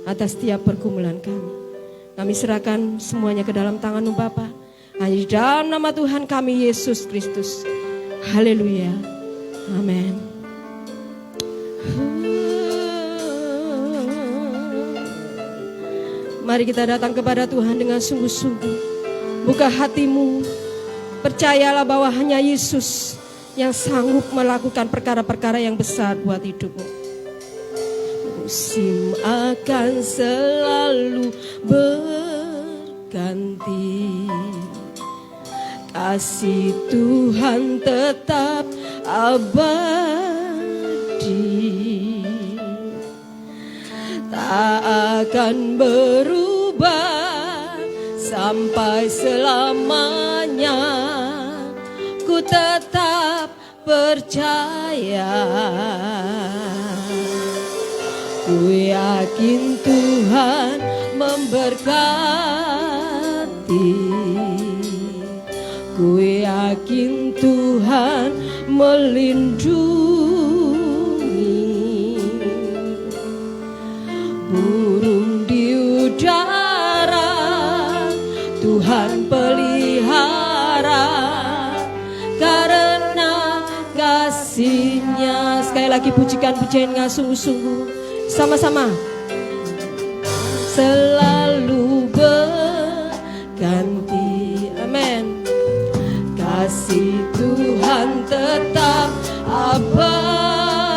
atas setiap pergumulan kami. Kami serahkan semuanya ke dalam tangan-Mu Bapa. Hanya di dalam nama Tuhan kami Yesus Kristus. Haleluya. Amin. Mari kita datang kepada Tuhan dengan sungguh-sungguh. Buka hatimu. Percayalah bahwa hanya Yesus yang sanggup melakukan perkara-perkara yang besar buat hidupmu. Musim akan selalu berganti, kasih Tuhan tetap abadi, tak akan berubah sampai selamanya. Ku tetap percaya, ku yakin Tuhan memberkati, ku yakin Tuhan melindungi. Burung di udara Tuhan pelihara, karena kasih-Nya. Sekali lagi pujikan pujian dengan sungguh-sungguh. Sama-sama. Selalu berganti. Amin. Kasih Tuhan tetap abadi,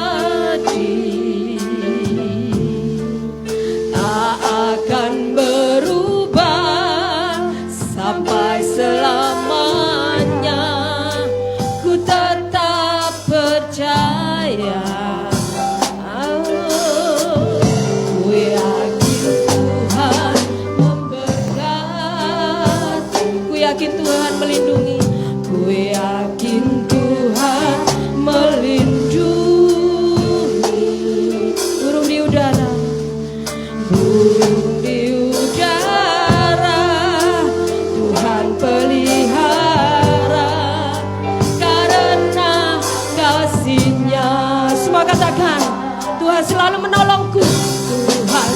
tak akan berubah sampai selamanya. Ku tetap percaya, ku yakin Tuhan memberkati, ku yakin Tuhan melindungi, ku yakin Tuhan melindungi. Burung di udara, burung di udara Tuhan pelihara, karena kasih-Nya. Semua katakan, Tuhan selalu menolongku. Tuhan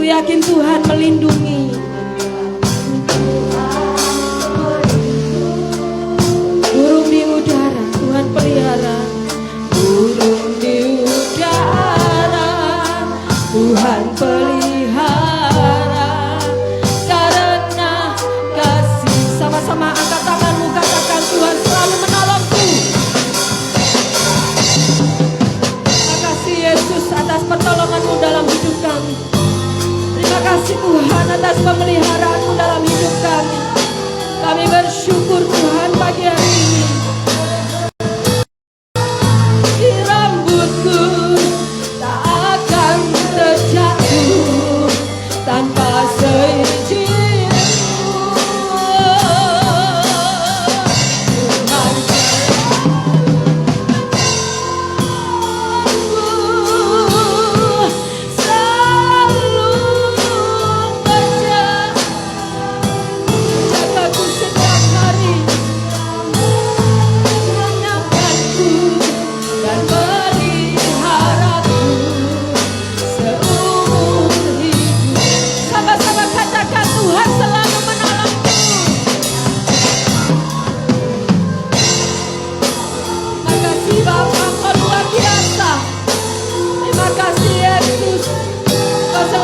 yakin Tuhan melindungi. Burung di udara Tuhan pelihara, burung di udara Tuhan pelihara, karena kasih. Sama-sama angkat tanganmu, katakan, Tuhan selalu menolongku. Terima kasih Yesus atas pertolongan-Mu dalam hidup kami. Terima kasih Tuhan atas pemeliharaanmu dalam hidup kami. Kami bersyukur Tuhan pagi hari ini. Di rambutku tak akan terjatuh tanpa seizin-Mu. Tuhan selalu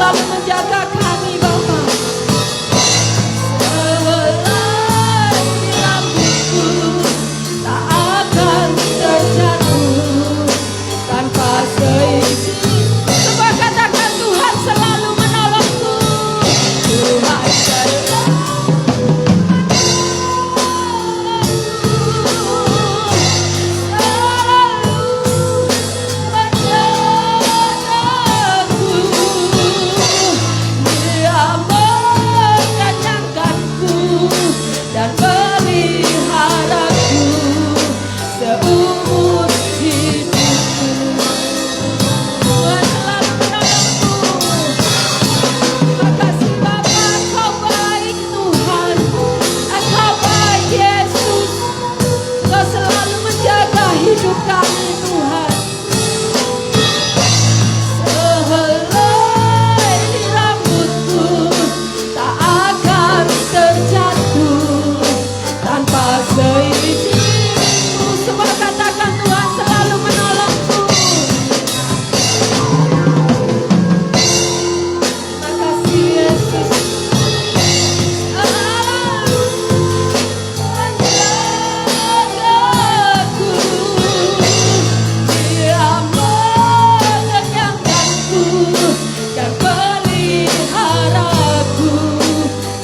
selalu menjaga kami Bapa. Sehelai rambutku tak akan terjatuh tanpa seizin. Coba katakan Tuhan selalu menolongku. Tuhan selalu dan peliharaku seumur hidupku. Tuhan selalu menolongku. Terima kasih Bapa, Engkau baik Tuhan, Engkau baik Yesus. Engkau selalu menjaga hidup kami Tuhan. Sehelai rambutku tak akan terjatuh tanpa seizinmu. Semua katakan Tuhan selalu menolongku. Terima kasih Yesus. Selalu menjagaku. Dia mengenyangkanku dan peliharaku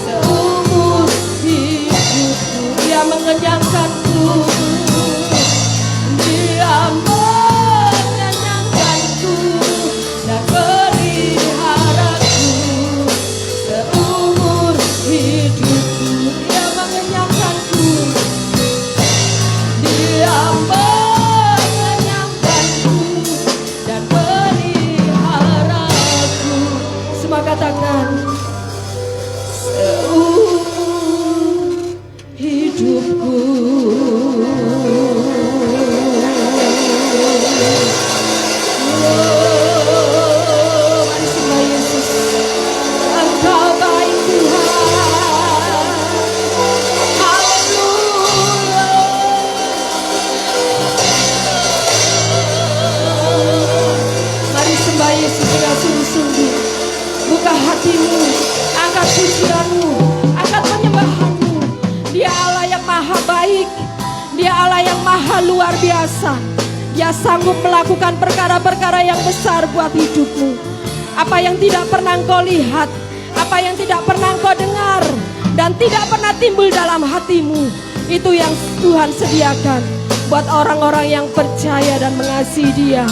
seumur hidupku. Dia mengenyangkanku. Dia mengenyangkanku dan peliharaku seumur hidupku. Dia mengenyangkanku. Dia mengenyangkanku dan peliharaku. Semua katakan seumur hidupku. Oh, mari sembah Yesus. Engkau baik Tuhan. Haleluya. Mari sembah Yesus dengan sungguh-sungguh. Buka hatimu, angkat pujianmu, angkat penyembahanmu. Dia Allah yang maha baik, Dia Allah yang maha luar biasa. Dia sanggup melakukan perkara-perkara yang besar buat hidupmu. Apa yang tidak pernah engkau lihat, apa yang tidak pernah engkau dengar, dan tidak pernah timbul dalam hatimu, itu yang Tuhan sediakan buat orang-orang yang percaya dan mengasihi Dia.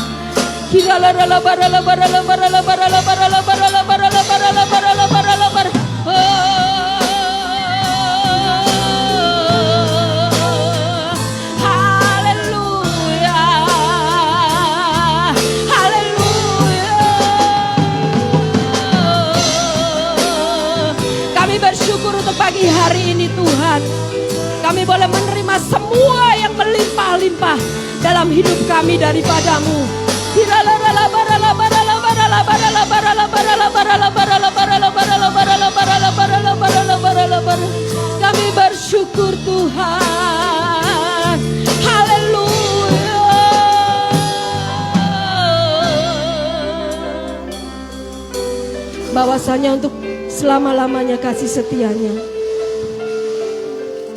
Haleluya, haleluya. Kami bersyukur untuk pagi hari ini Tuhan. Kami boleh menerima semua yang melimpah-limpah dalam hidup kami daripadamu. Kami bersyukur Tuhan. Haleluya. Bahwasanya untuk selama-lamanya kasih setianya.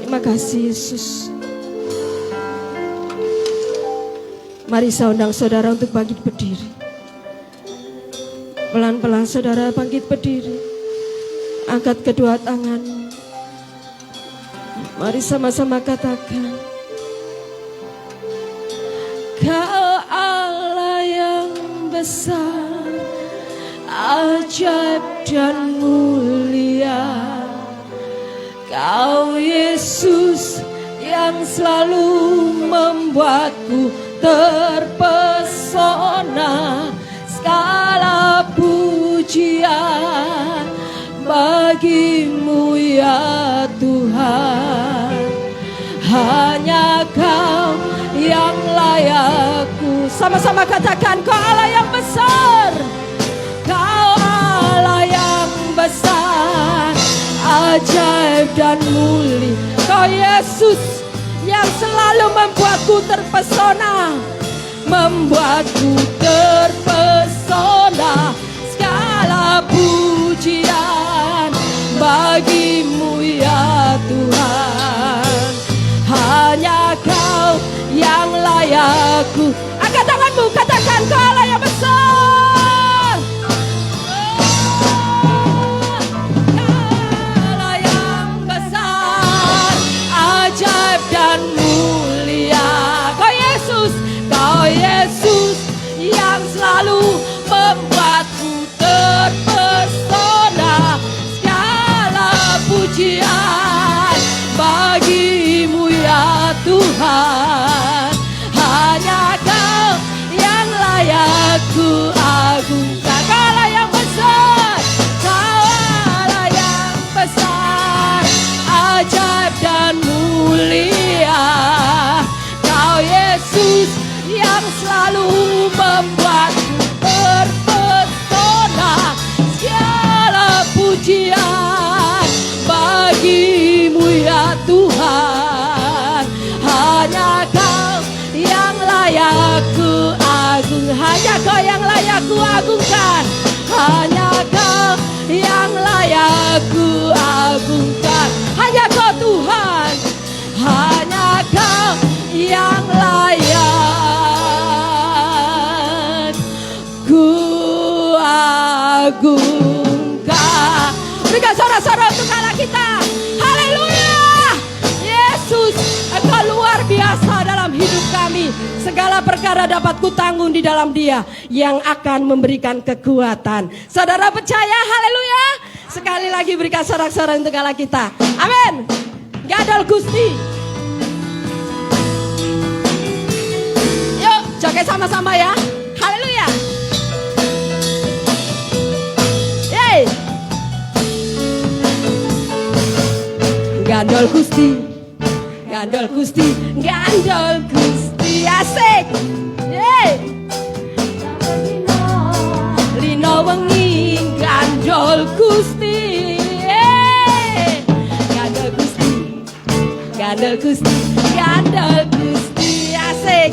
Terima kasih Yesus. Mari saya undang saudara untuk bangkit berdiri. Pelan-pelan saudara bangkit berdiri. Angkat kedua tanganmu. Mari sama-sama katakan. Kau Allah yang besar, ajaib dan mulia. Kau Yesus yang selalu membuatku terpesona. Segala pujian bagimu ya Tuhan. Hanya Kau yang layak. Sama-sama katakan, Kau Allah yang besar. Kau Allah yang besar, ajaib dan mulia. Kau Yesus yang selalu membuatku terpesona, membuatku terpesona. Segala pujian mengagumkan. Berikan sorak-sorak untuk Allah kita. Haleluya. Yesus, Engkau luar biasa dalam hidup kami. Segala perkara dapat kutanggung di dalam Dia yang akan memberikan kekuatan. Saudara percaya? Haleluya. Sekali lagi berikan sorak-sorak untuk Allah kita. Amin. Gadol Gusti. Yuk, joget sama-sama ya. Haleluya. Yeay. Gandol Gusti, gandol Gusti, gandol Gusti, asik. Yeay. Lino wengi gandol Gusti. Yeay. Gandol Gusti, gandol Gusti, gandol Gusti, asik.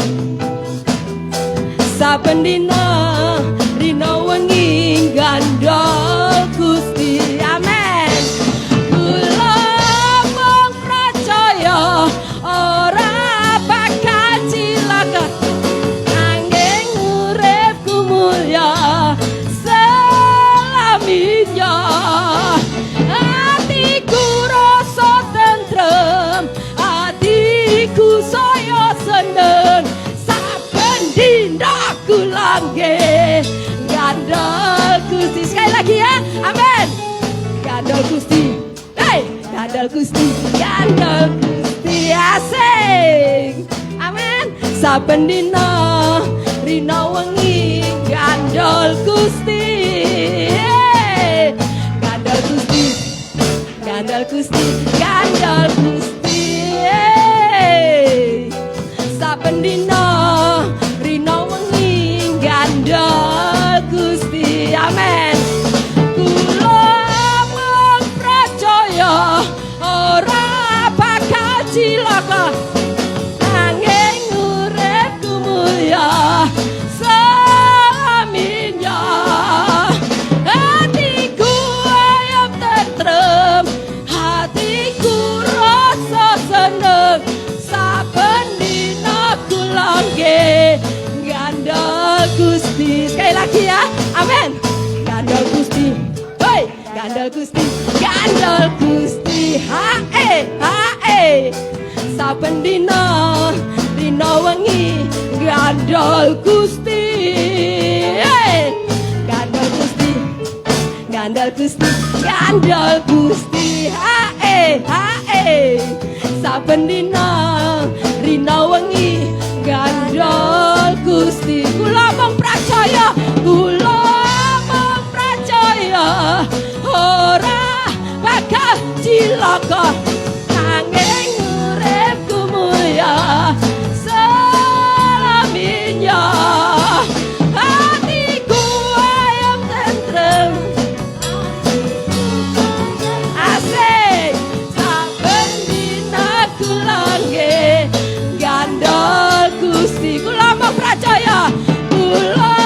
Saben dina rino wengi gandol Gusti. Amen. Kula mung percaya ora bakal cilaka, nanging uripku mulya selaminya. Atiku rasa tentrem, atiku saya seneng. Saben dina kula nggih gandol Gusti. Sekali lagi ya, amin. Gandol Gusti, hey, gandol Gusti, gandol Gusti, asing, amin. Saben dina rino wengi gandol Gusti, hey. Gandol Gusti, gandol Gusti, gandol Gusti, hey. Saben dina rino wengi gandol Gusti, amin. Kula mung percaya ora bakal cilaka, nanging uripku mulya selaminya. Hatiku ayam tentrem, hatiku rasa seneng. Saben dina kula nggih gandol Gusti. Sekali lagi ya, amin. Gandol Gusti, hoi, gandol Gusti, gandol Gusti, hae, hae. Saben dina rino wengi gandol Gusti, hey. Gandol Gusti, gandol Gusti, gandol Gusti, hae, hae. Saben dina rino wengi gandol Gusti. Kula mung percaya, kula mung percaya ora bakal cilaka, nanging uripku mulya selaminya. Hatiku ayam tentrem, asik. Saben dina kula nggih gandol Gusti. Kula mung percaya, kula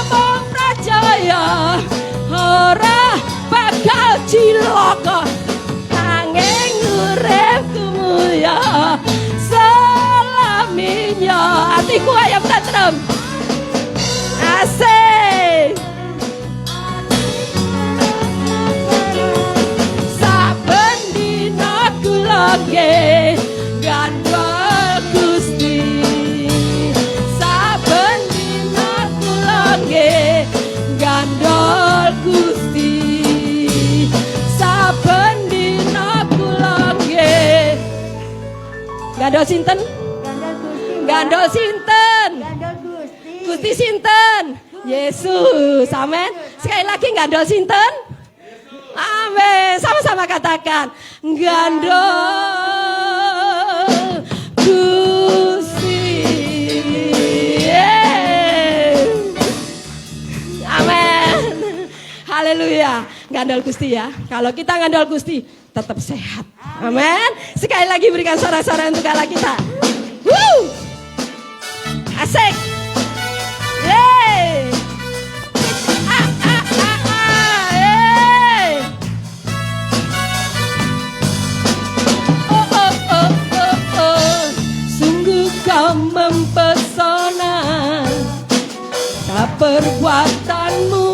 mung percaya ora bakal cilaka, nanging uripku mulya selaminya. Hatiku ayam tentrem, asik. Saben dina kula nggih gandol Gusti. Saben dina kula nggih gandol Gusti. Saben dina kula nggih gandol sinten? Gandol sinten? Gandol Gusti. Gusti sinten? Yesus, amin. Sekali lagi gandol sinten? Amin. Sama-sama katakan gandol Gusti. Amin. Haleluya. Gandol Gusti ya. Kalau kita gandol Gusti tetap sehat. Amin. Sekali lagi berikan sorak-sorak untuk Allah kita. Woo! Asik. Yeay. Yeay. Oh, oh, oh, oh, oh. Sungguh kau mempesona, tak perbuatanmu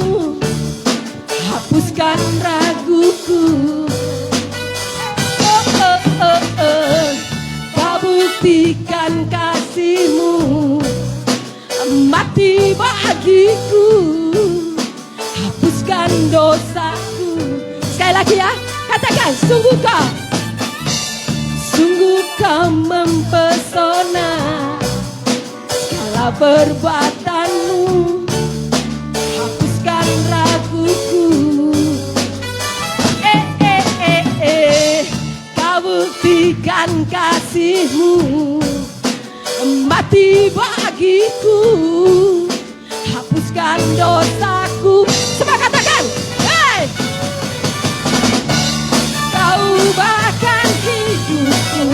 lagi ya. Katakan, sungguh kau mempesona, segala perbuatanmu hapuskan raguku. Kau buktikan kasihmu, mati bagiku, hapuskan dosaku. Semua katakan, hey! Kau ubahkan hidupku,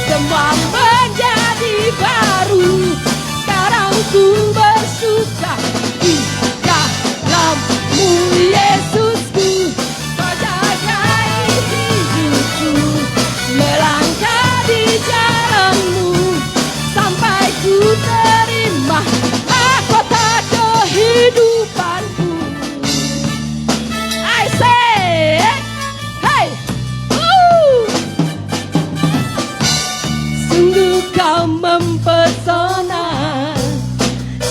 semua menjadi baru. Sekarang ku bersuka di dalam-Mu, Yesusku. Kau jagai hidupku, melangkah di jalan-Mu, sampai ku terima mahkota kehidupanku. I say, hey, sungguh kau mempesona,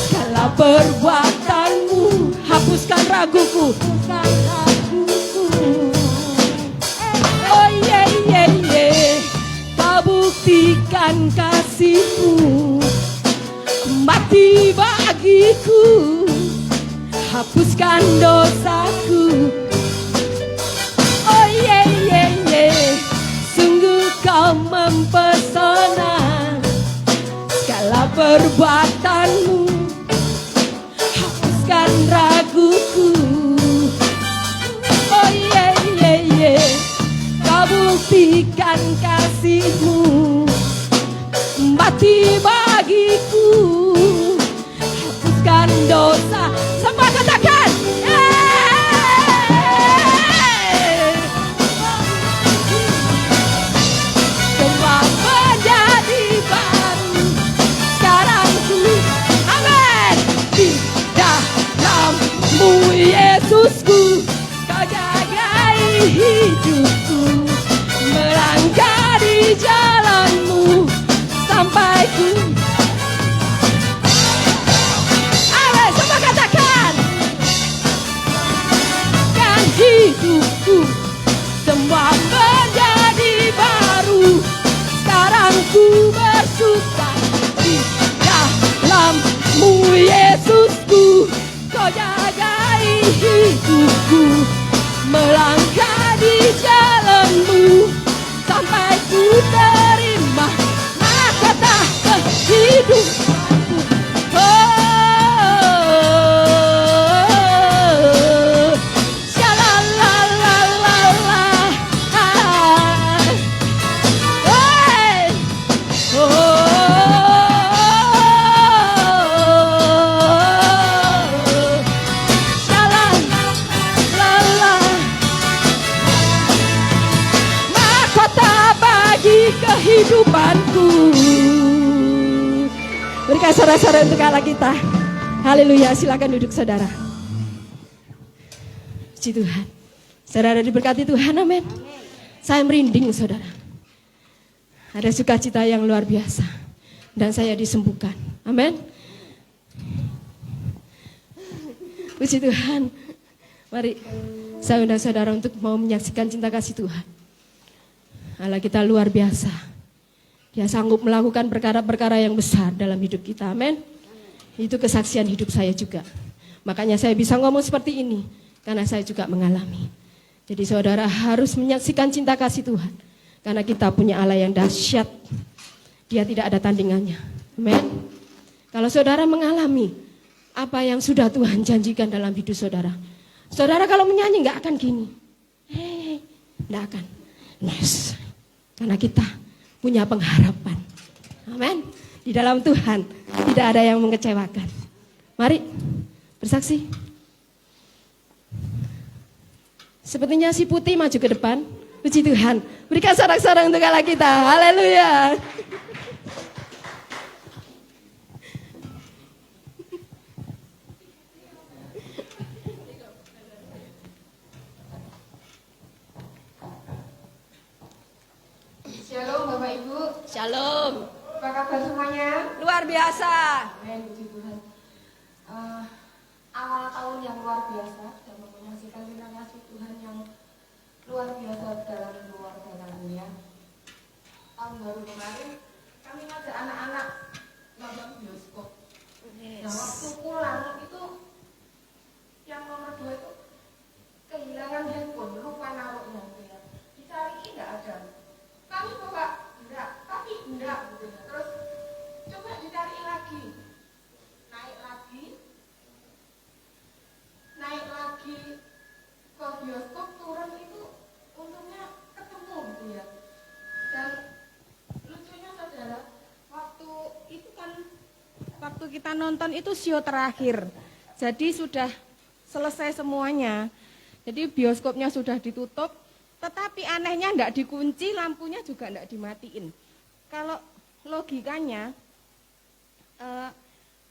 segala perbuatanmu hapuskan raguku. Oh yeah, yeah, yeah. Kau buktikan kasihmu, mati bagiku, hapuskan dosaku. Oh yeah, yeah, yeah. Sungguh kau mempesona, segala perbuatanmu hapuskan raguku. Oh yeah, yeah, yeah. Kau buktikan kasihmu, mati bagiku, hapuskan dosa. Semua katakan, semua menjadi baru. Sekarang ku, amin, di dalam-Mu, Yesusku. Kau jagai hidupku, melangkah di jalan-Mu, sampai ku. Amin, semua katakan, kan hidupku, semua menjadi baru. Sekarang ku bersuka di dalam-Mu, Yesusku. Kau jagai hidupku, melangkah di jalan-Mu, sampai ku terima mahkota kehidupanku. Oh, shalalalala, hey, oh, shalalala, mahkota bagi kehidupanku. Berikan sorak-sorai untuk Allah kita. Haleluya, silakan duduk saudara. Puji Tuhan. Saudara diberkati Tuhan, amin. Saya merinding saudara. Ada sukacita yang luar biasa. Dan saya disembuhkan, amin. Puji Tuhan. Mari saya undang saudara untuk mau menyaksikan cinta kasih Tuhan. Allah kita luar biasa. Dia sanggup melakukan perkara-perkara yang besar dalam hidup kita, amin. Itu kesaksian hidup saya juga. Makanya saya bisa ngomong seperti ini, karena saya juga mengalami. Jadi saudara harus menyaksikan cinta kasih Tuhan. Karena kita punya Allah yang dahsyat. Dia tidak ada tandingannya, amin. Kalau saudara mengalami apa yang sudah Tuhan janjikan dalam hidup saudara. Saudara kalau menyanyi gak akan gini. Gak akan. Yes. Karena kita punya pengharapan. Amin. Di dalam Tuhan tidak ada yang mengecewakan. Mari bersaksi. Sepertinya si Putih maju ke depan. Puji Tuhan. Berikan sorak-sorai untuk Allah kita. Haleluya. Shalom Bapak Ibu. Shalom. Apa kabar semuanya? Luar biasa. Amin, puji Tuhan. Awal tahun yang luar biasa dan menyaksikan cinta kasih Tuhan yang luar biasa dalam keluarga kami ya. Tahun baru kemarin kami ngajak anak-anak nonton bioskop. Nah waktu pulang itu yang nomor 2 itu kehilangan handphone, lupa naruhnya gitu ya. Dicari nggak ada. Kami bawa enggak, tapi enggak gitu ya. Terus coba dicari lagi, naik lagi ke bioskop, turun itu untungnya ketemu gitu ya. Dan lucunya saudara, waktu itu kan waktu kita nonton itu show terakhir, jadi sudah selesai semuanya. Jadi bioskopnya sudah ditutup, tetapi anehnya enggak dikunci, lampunya juga enggak dimatiin. Kalau logikanya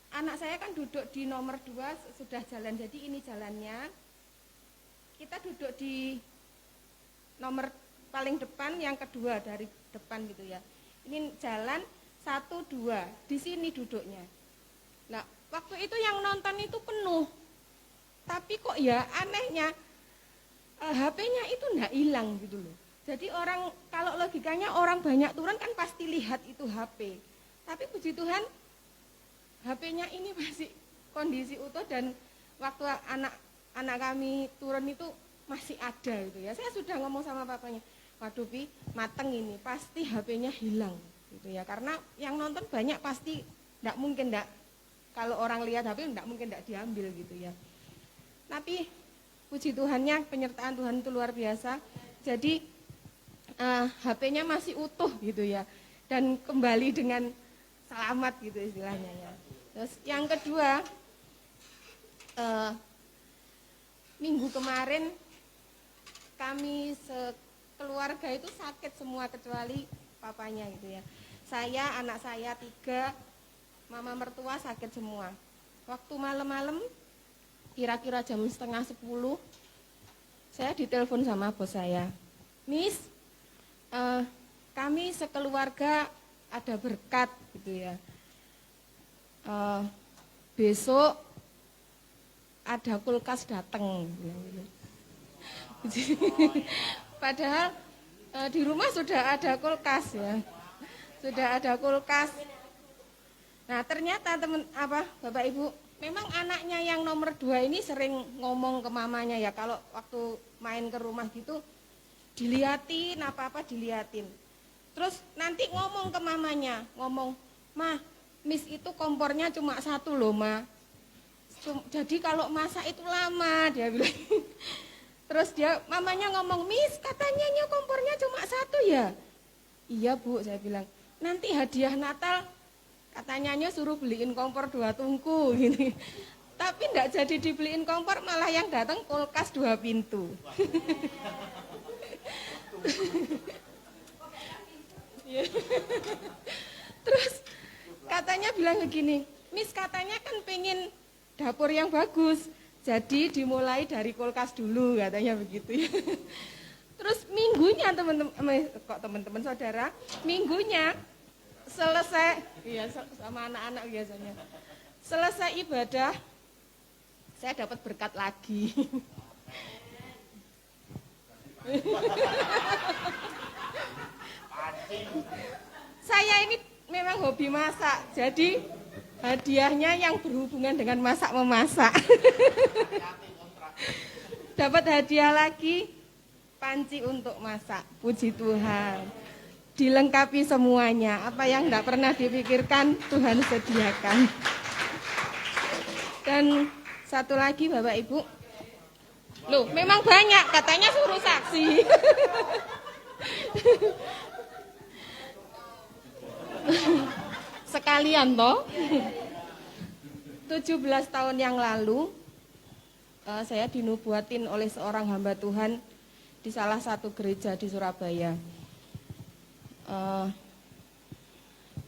anak saya kan duduk di nomor 2 sudah jalan, jadi ini jalannya. Kita duduk di nomor paling depan, yang kedua dari depan gitu ya. Ini jalan 1, 2, di sini duduknya. Nah, waktu itu yang nonton itu penuh. Tapi kok ya anehnya HP-nya itu enggak hilang gitu loh. Jadi orang, kalau logikanya orang banyak turun kan pasti lihat itu HP. Tapi puji Tuhan HP-nya ini masih kondisi utuh, dan waktu anak kami turun itu masih ada gitu ya. Saya sudah ngomong sama papanya, waduh Pi, mateng ini, pasti HP-nya hilang gitu ya. Karena yang nonton banyak, pasti enggak mungkin kalau orang lihat HP enggak mungkin enggak diambil gitu ya. Tapi puji Tuhannya, penyertaan Tuhan itu luar biasa. Jadi HP-nya masih utuh gitu ya, dan kembali dengan selamat gitu istilahnya ya. Terus yang kedua, minggu kemarin kami sekeluarga itu sakit semua kecuali papanya gitu ya. Saya, anak saya 3, mama mertua sakit semua. Waktu malam-malam kira-kira jam setengah 10, saya ditelepon sama bos saya, Miss, kami sekeluarga ada berkat gitu ya. Besok ada kulkas datang. Padahal di rumah sudah ada kulkas ya, sudah ada kulkas. Nah ternyata Bapak Ibu, memang anaknya yang nomor 2 ini sering ngomong ke mamanya ya, kalau waktu main ke rumah gitu diliatin apa-apa diliatin. Terus nanti ngomong ke mamanya, "Ma, Miss itu kompornya cuma 1 loh, Ma. Jadi kalau masak itu lama," dia bilang. Terus mamanya ngomong, "Miss, katanya kompornya cuma 1 ya?" "Iya, Bu," saya bilang. "Nanti hadiah Natal katanya suruh beliin kompor 2 tungku," gini. Tapi enggak jadi dibeliin kompor, malah yang datang kulkas 2 pintu. Terus katanya bilang begini, "Miss, katanya kan pengen dapur yang bagus, jadi dimulai dari kulkas dulu," katanya begitu ya. Terus minggunya teman-teman saudara, minggunya selesai, iya sama anak-anak biasanya, selesai ibadah, saya dapat berkat lagi. Saya ini memang hobi masak, jadi hadiahnya yang berhubungan dengan masak-memasak. Dapat hadiah lagi, panci untuk masak, puji Tuhan. Dilengkapi semuanya, apa yang enggak pernah dipikirkan Tuhan sediakan. Dan satu lagi Bapak Ibu, loh memang banyak, katanya suruh saksi. Sekalian toh. 17 tahun yang lalu saya dinubuatin oleh seorang hamba Tuhan di salah satu gereja di Surabaya.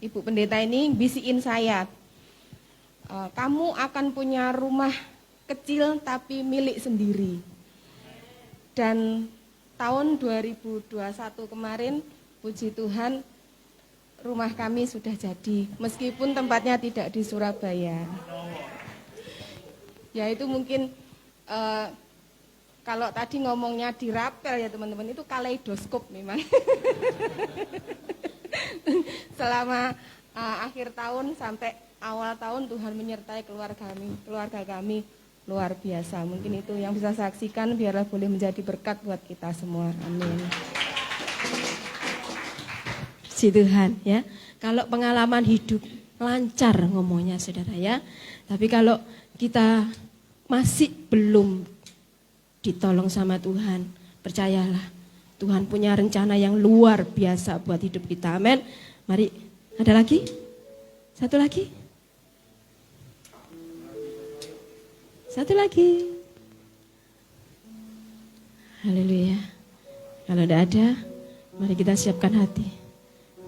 Ibu pendeta ini bisikin saya, "Kamu akan punya rumah kecil tapi milik sendiri." Dan tahun 2021 kemarin, puji Tuhan, rumah kami sudah jadi, meskipun tempatnya tidak di Surabaya. Ya itu mungkin Kalau tadi ngomongnya dirapel ya teman-teman, itu kaleidoskop memang. Selama akhir tahun sampai awal tahun Tuhan menyertai keluarga kami luar biasa. Mungkin itu yang bisa saksikan, biarlah boleh menjadi berkat buat kita semua. Amin. Puji Tuhan ya. Kalau pengalaman hidup lancar ngomongnya saudara ya. Tapi kalau kita masih belum ditolong sama Tuhan, percayalah Tuhan punya rencana yang luar biasa buat hidup kita. Amin. Mari, ada lagi? Satu lagi? Satu lagi. Haleluya. Kalau tidak ada, mari kita siapkan hati.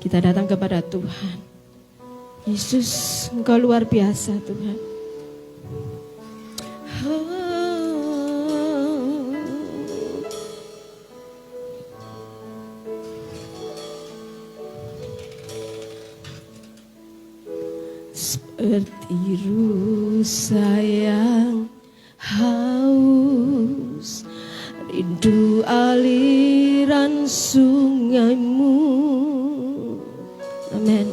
Kita datang kepada Tuhan. Yesus, Engkau luar biasa Tuhan. Seperti rusa yang haus, rindu aliran sungaimu. Amin.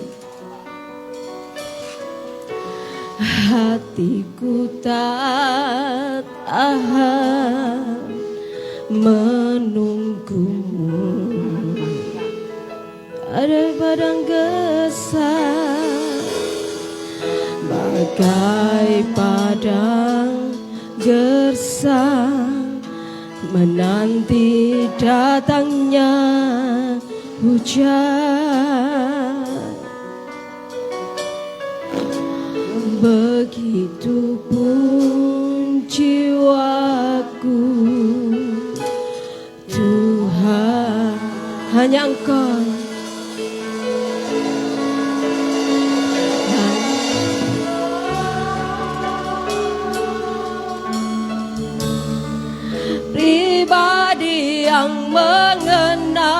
Hatiku tak tahan menunggumu, ada padang gersang, bagai padang gersang, menanti datangnya hujan. Begitupun jiwaku, Tuhan, hanya Engkau. Pribadi yang mengenal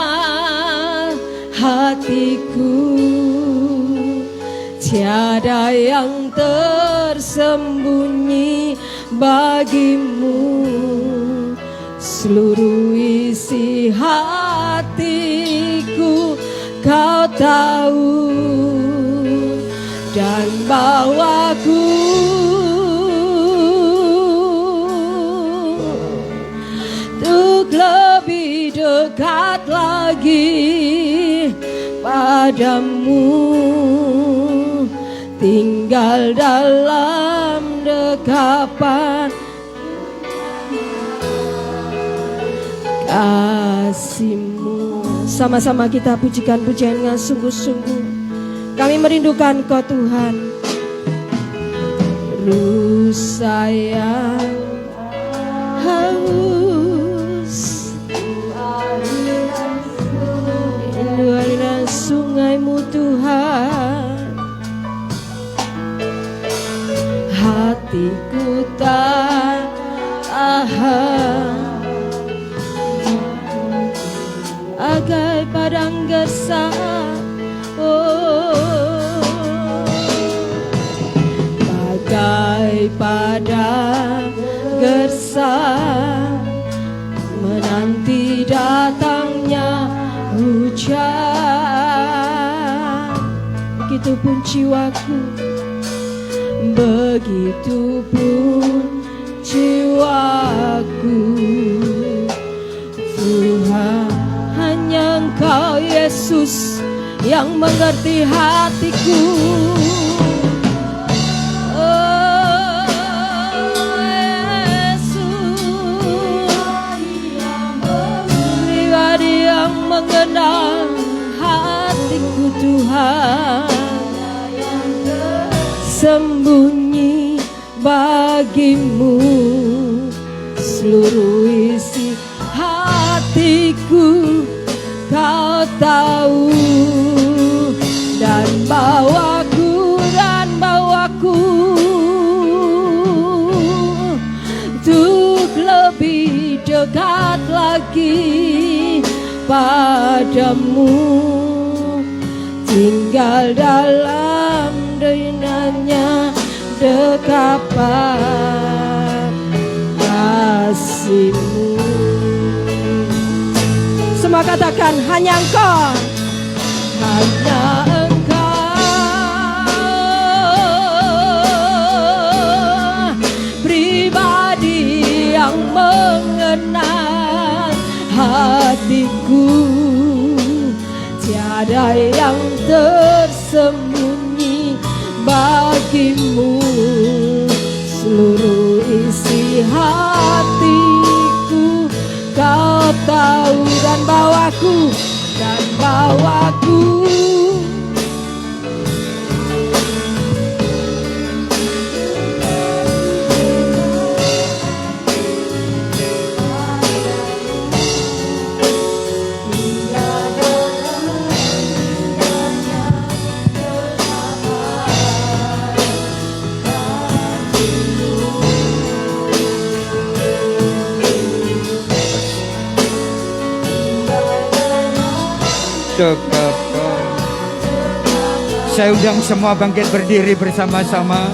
hatiku, tiada yang tersembunyi bagimu. Seluruh isi hatiku Kau tahu, dan bawaku untuk lebih dekat lagi padamu, tinggal dalam dekapan kasih-Mu. Sama-sama kita pujikan pujian dengan sungguh-sungguh. Kami merindukan Kau Tuhan. Rusa yang haus, rindu aliran sungai-Mu Tuhan. Hatiku tak tahan, bagai padang gersang, oh, bagai padang gersang, menanti datangnya hujan. Begitupun jiwaku, begitupun jiwaku, Tuhan, hanya Engkau Yesus yang mengerti hatiku. Oh Yesus, pribadi yang mengenal hatiku Tuhan, sembunyi bagimu seluruh isi hatiku Kau tahu, dan bawaku untuk lebih dekat lagi padamu, tinggal dalam dengannya dekapan kasih-Mu. Coba katakan, hanya Engkau. Hanya Engkau pribadi yang mengenal hatiku. Tiada yang tersembunyi bagimu. Seluruh isi hatiku Kau tahu, dan bawaku Dekatkan. Saya undang semua bangkit berdiri bersama-sama.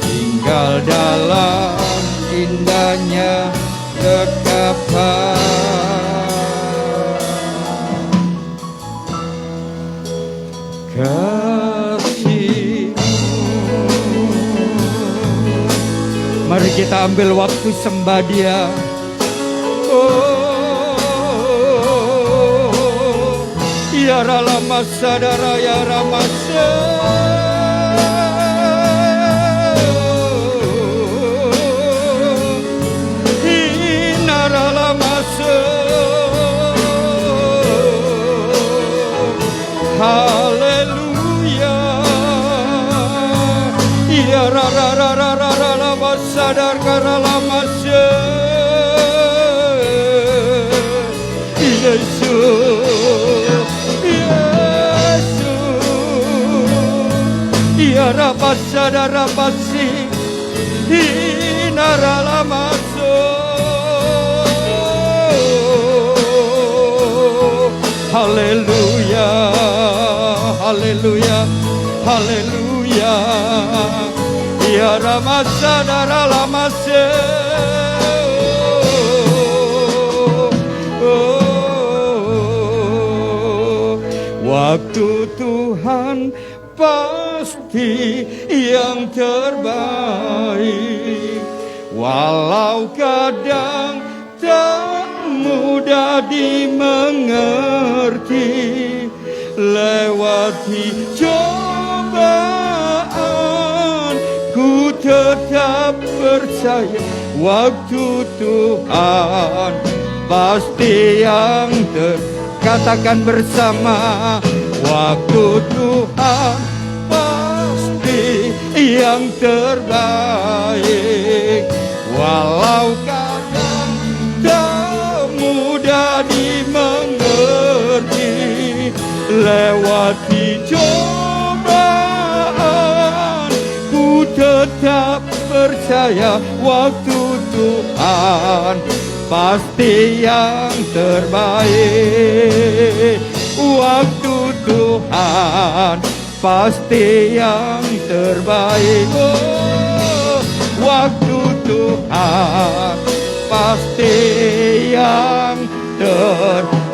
Tinggal dalam indahnya dekapan kasih-Mu. Mari kita ambil waktu sembah Dia. Ya ralama sadara ya ramasa. Inaralamasa. Haleluya. Ya rararararararama sadar karalamasa. Yesus. Rabasa darabasi inaralamaso. Haleluya, haleluya, haleluya. Ya ramasa daralamase. Waktu Tuhan pasti yang terbaik, walau kadang tak mudah dimengerti. Lewati cobaan, ku tetap percaya waktu Tuhan pasti yang katakan bersama. Waktu Tuhan pasti yang terbaik, walau kadang tak mudah dimengerti. Lewati cobaan, ku tetap percaya waktu Tuhan pasti yang terbaik. Waktu Tuhan pasti yang terbaik. Oh, waktu Tuhan pasti yang terbaik.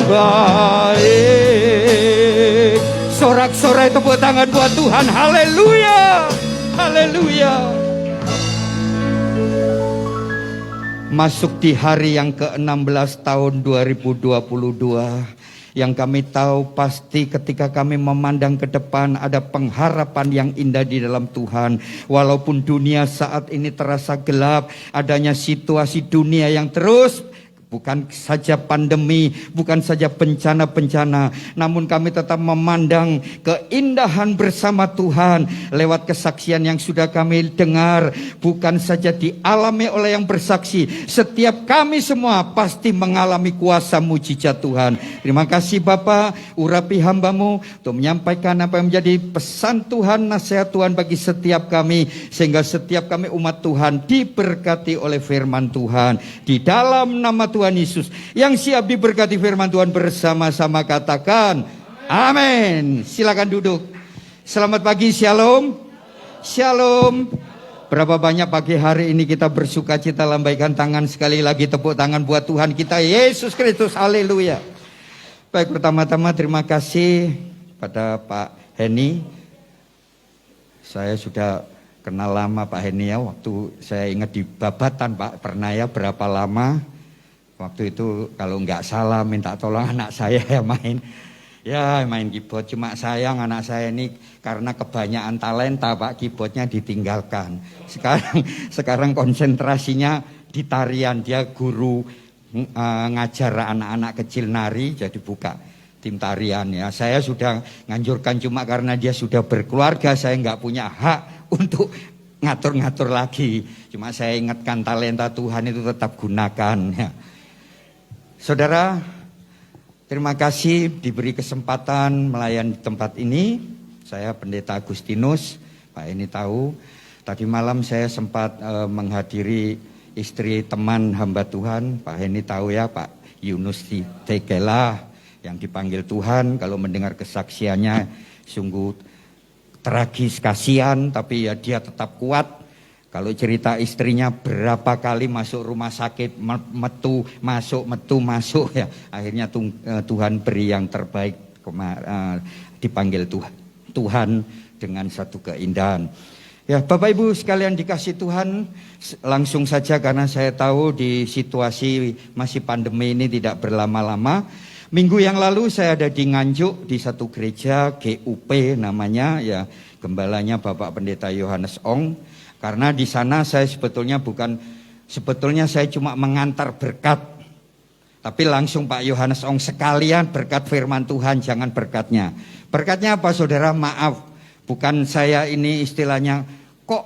Sorak-sorai tepuk tangan buat Tuhan. Haleluya, haleluya. Masuk di hari yang ke-16 tahun 2022. Yang kami tahu pasti ketika kami memandang ke depan ada pengharapan yang indah di dalam Tuhan. Walaupun dunia saat ini terasa gelap, adanya situasi dunia yang terus, bukan saja pandemi, bukan saja bencana-bencana, namun kami tetap memandang keindahan bersama Tuhan lewat kesaksian yang sudah kami dengar. Bukan saja dialami oleh yang bersaksi, setiap kami semua pasti mengalami kuasa mujizat Tuhan. Terima kasih Bapa, urapi hamba-Mu untuk menyampaikan apa yang menjadi pesan Tuhan, nasihat Tuhan bagi setiap kami, sehingga setiap kami umat Tuhan diberkati oleh firman Tuhan. Di dalam nama Tuhan Yesus, yang siap diberkati firman Tuhan bersama-sama katakan amin. Silakan duduk. Selamat pagi, shalom. Shalom. Berapa banyak pagi hari ini kita bersuka cita, lambaikan tangan sekali lagi, tepuk tangan buat Tuhan kita Yesus Kristus, haleluya. Baik, pertama-tama terima kasih pada Pak Heni. Saya sudah kenal lama Pak Heni ya, waktu saya ingat di Babatan Pak, pernah ya berapa lama. Waktu itu kalau nggak salah minta tolong anak saya ya main keyboard. Cuma sayang anak saya ini karena kebanyakan talenta Pak, keyboardnya ditinggalkan. Sekarang konsentrasinya di tarian, dia guru ngajar anak-anak kecil nari, jadi buka tim tarian ya. Saya sudah nganjurkan, cuma karena dia sudah berkeluarga, saya nggak punya hak untuk ngatur-ngatur lagi. Cuma saya ingatkan talenta Tuhan itu tetap gunakan ya. Saudara, terima kasih diberi kesempatan melayani di tempat ini. Saya Pendeta Agustinus, Pak ini tahu. Tadi malam saya sempat menghadiri istri teman hamba Tuhan, Pak ini tahu ya, Pak Yunus Tekela yang dipanggil Tuhan. Kalau mendengar kesaksiannya sungguh tragis, kasihan, tapi ya dia tetap kuat. Kalau cerita istrinya berapa kali masuk rumah sakit, metu masuk ya. Akhirnya Tuhan beri yang terbaik, dipanggil Tuhan dengan satu keindahan. Ya, Bapak Ibu sekalian dikasih Tuhan, langsung saja karena saya tahu di situasi masih pandemi ini tidak berlama-lama. Minggu yang lalu saya ada di Nganjuk di satu gereja GUP namanya ya, gembalanya Bapak Pendeta Yohanes Ong. Karena di sana saya sebetulnya saya cuma mengantar berkat. Tapi langsung Pak Yohanes Ong sekalian berkat firman Tuhan, jangan berkatnya. Berkatnya apa saudara? Maaf, bukan saya ini istilahnya kok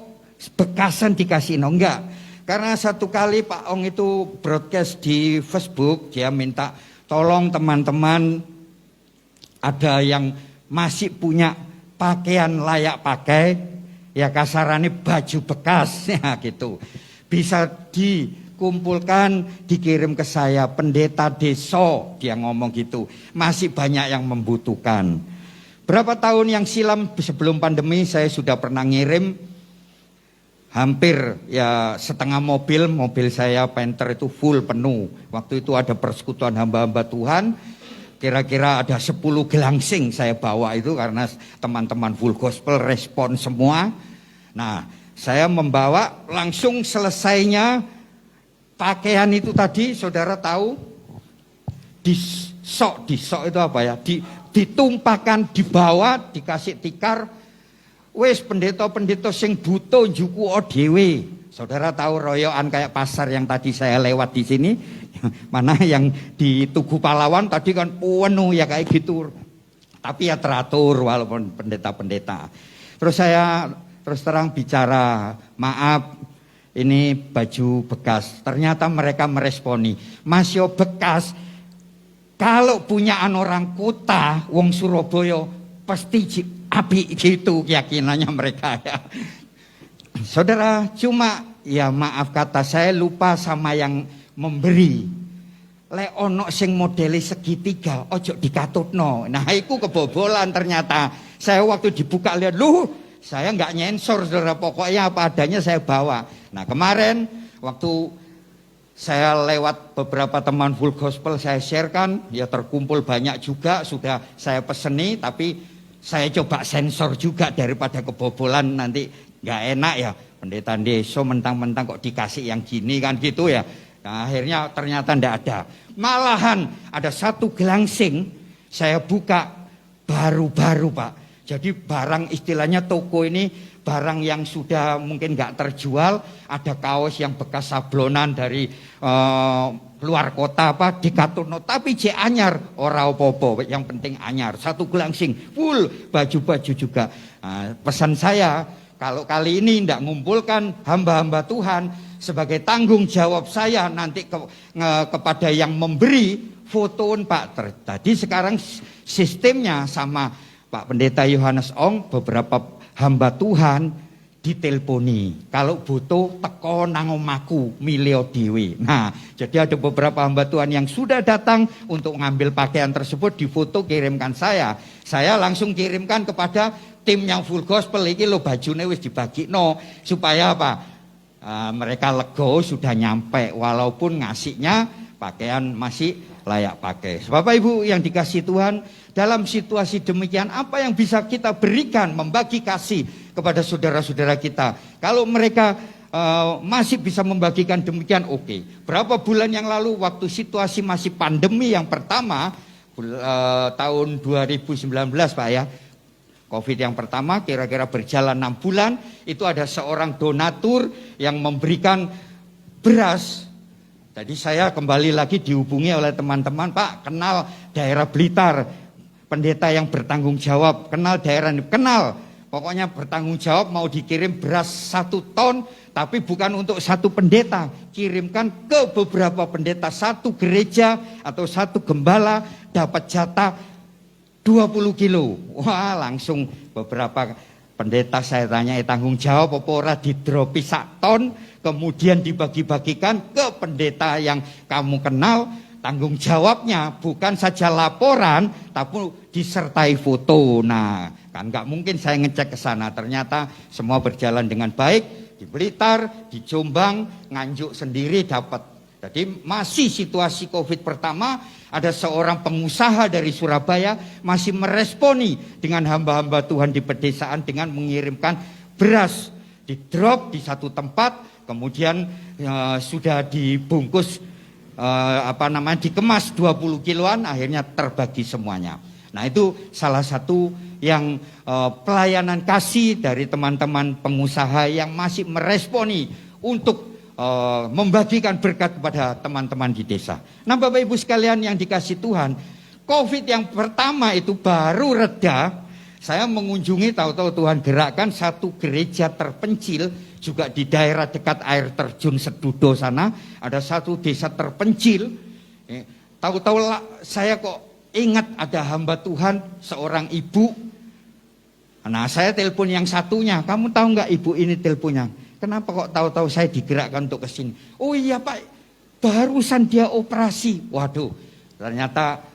bekasan dikasih, no, enggak. Karena satu kali Pak Ong itu broadcast di Facebook, dia minta tolong teman-teman ada yang masih punya pakaian layak pakai. Ya kasarannya baju bekas ya gitu. Bisa dikumpulkan, dikirim ke saya, pendeta desa, dia ngomong gitu. Masih banyak yang membutuhkan. Berapa tahun yang silam sebelum pandemi saya sudah pernah ngirim hampir ya setengah mobil saya Panther itu full penuh. Waktu itu ada persekutuan hamba-hamba Tuhan. Kira-kira ada 10 gelangsing saya bawa itu karena teman-teman full gospel respon semua. Nah, saya membawa langsung selesainya pakaian itu tadi, saudara tahu, disok itu apa ya? Ditumpahkan di bawah, dikasih tikar. Wes pendeta-pendeta sing butuh njuku dhewe. Saudara tahu royoan kayak pasar yang tadi saya lewat di sini. Mana yang di Tugu Pahlawan tadi kan penuh ya kayak gitu. Tapi ya teratur walaupun pendeta-pendeta. Terus saya terus terang bicara, maaf ini baju bekas. Ternyata mereka meresponi, Mas yo bekas. Kalau punyaan orang kota, wong Surabaya pasti api gitu keyakinannya mereka ya. Saudara, cuma ya maaf kata saya lupa sama yang memberi. Lek ono sing modeli segitiga, ojo dikatutno. Nah, itu kebobolan ternyata. Saya waktu dibuka lihat, saya nggak nyensor, saudara, pokoknya apa adanya saya bawa. Nah kemarin waktu saya lewat beberapa teman full gospel saya sharekan, ya terkumpul banyak juga, sudah saya peseni, tapi saya coba sensor juga daripada kebobolan nanti nggak enak ya. Pendeta desa mentang-mentang kok dikasih yang gini kan gitu ya. Nah, akhirnya ternyata ndak ada. Malahan ada satu gelangsing saya buka baru-baru Pak. Jadi barang istilahnya toko ini barang yang sudah mungkin nggak terjual, ada kaos yang bekas sablonan dari luar kota apa dikatono, tapi je anyar ora opo-opo, yang penting anyar. Satu gelangsing full baju-baju juga. Nah, pesan saya kalau kali ini ndak ngumpulkan hamba-hamba Tuhan sebagai tanggung jawab saya nanti kepada yang memberi fotoon Pak. Tadi sekarang sistemnya sama Pak Pendeta Yohanes Ong, beberapa hamba Tuhan diteleponi. Kalau butuh teko nang omaku milio dewe. Nah, jadi ada beberapa hamba Tuhan yang sudah datang untuk ngambil pakaian tersebut, difoto kirimkan saya. Saya langsung kirimkan kepada tim yang full gospel iki lo bajune wis dibagino supaya apa? Mereka lego sudah nyampe walaupun ngasihnya pakaian masih layak pakai. Bapak Ibu yang dikasih Tuhan, dalam situasi demikian apa yang bisa kita berikan membagi kasih kepada saudara-saudara kita? Kalau mereka masih bisa membagikan demikian, oke. Berapa bulan yang lalu waktu situasi masih pandemi yang pertama tahun 2019 Pak ya, COVID yang pertama kira-kira berjalan 6 bulan, itu ada seorang donatur yang memberikan beras. Jadi saya kembali lagi dihubungi oleh teman-teman, Pak kenal daerah Blitar, pendeta yang bertanggung jawab, kenal daerah ini, kenal. Pokoknya bertanggung jawab mau dikirim beras 1 ton, tapi bukan untuk satu pendeta, kirimkan ke beberapa pendeta, satu gereja atau satu gembala dapat jatah 20 kilo. Wah langsung beberapa pendeta saya tanya, tanggung jawab apa ora didropi 1 ton, kemudian dibagi-bagikan ke pendeta yang kamu kenal. Tanggung jawabnya bukan saja laporan, tapi disertai foto. Nah kan nggak mungkin saya ngecek ke sana, ternyata semua berjalan dengan baik. Di Blitar, di Jombang, Nganjuk sendiri dapat. Jadi masih situasi COVID pertama, ada seorang pengusaha dari Surabaya masih meresponi dengan hamba-hamba Tuhan di pedesaan dengan mengirimkan beras, di drop di satu tempat, kemudian sudah dibungkus dikemas 20 kiloan, akhirnya terbagi semuanya. Nah itu salah satu yang pelayanan kasih dari teman-teman pengusaha yang masih meresponi untuk membagikan berkat kepada teman-teman di desa. Nah Bapak Ibu sekalian yang dikasih Tuhan, COVID yang pertama itu baru reda. Saya mengunjungi, tahu-tahu Tuhan gerakkan satu gereja terpencil juga di daerah dekat air terjun Sedudo sana, ada satu desa terpencil. Tahu-tahu saya kok ingat ada hamba Tuhan seorang ibu. Nah saya telepon yang satunya, kamu tahu nggak ibu ini teleponnya? Kenapa kok tahu-tahu saya digerakkan untuk ke sini? Oh iya Pak, barusan dia operasi. Waduh, ternyata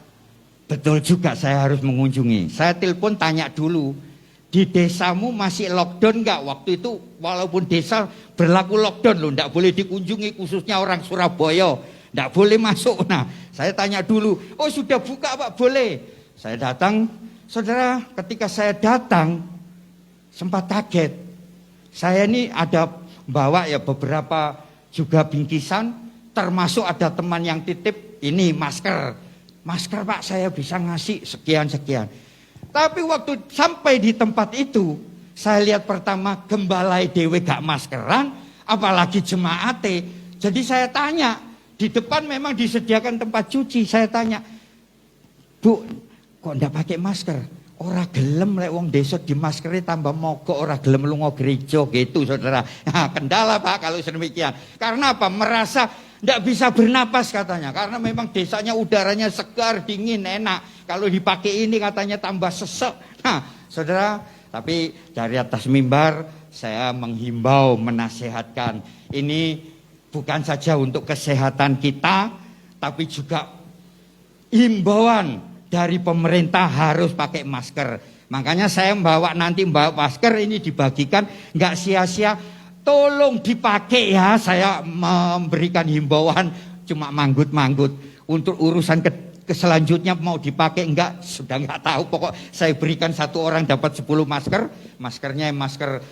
betul juga saya harus mengunjungi. Saya telepon tanya dulu, di desamu masih lockdown nggak? Waktu itu walaupun desa berlaku lockdown loh, nggak boleh dikunjungi khususnya orang Surabaya, nggak boleh masuk. Nah, saya tanya dulu, oh sudah buka Pak, boleh. Saya datang, saudara, ketika saya datang sempat kaget. Saya ini ada bawa ya beberapa juga bingkisan, termasuk ada teman yang titip ini masker. Masker Pak, saya bisa ngasih sekian-sekian. Tapi waktu sampai di tempat itu, saya lihat pertama gembalai dewe gak maskeran, apalagi jemaate. Jadi saya tanya, di depan memang disediakan tempat cuci. Saya tanya, Bu, kok ndak pakai masker? Ora gelem lek wong desa dimaskeri tambah mogok, ora gelem lunga gereja gitu saudara. Nah, kendala Pak kalau sedemikian. Karena apa? Merasa ndak bisa bernapas katanya. Karena memang desanya udaranya segar, dingin, enak. Kalau dipakai ini katanya tambah sesek. Nah saudara, tapi dari atas mimbar saya menghimbau, menasehatkan. Ini bukan saja untuk kesehatan kita, tapi juga himbauan dari pemerintah harus pakai masker. Makanya saya membawa masker ini dibagikan, nggak sia-sia. Tolong dipakai ya. Saya memberikan himbauan cuma manggut-manggut. Untuk urusan selanjutnya mau dipakai enggak, sudah nggak tahu. Pokok saya berikan satu orang dapat 10 masker. Maskernya masker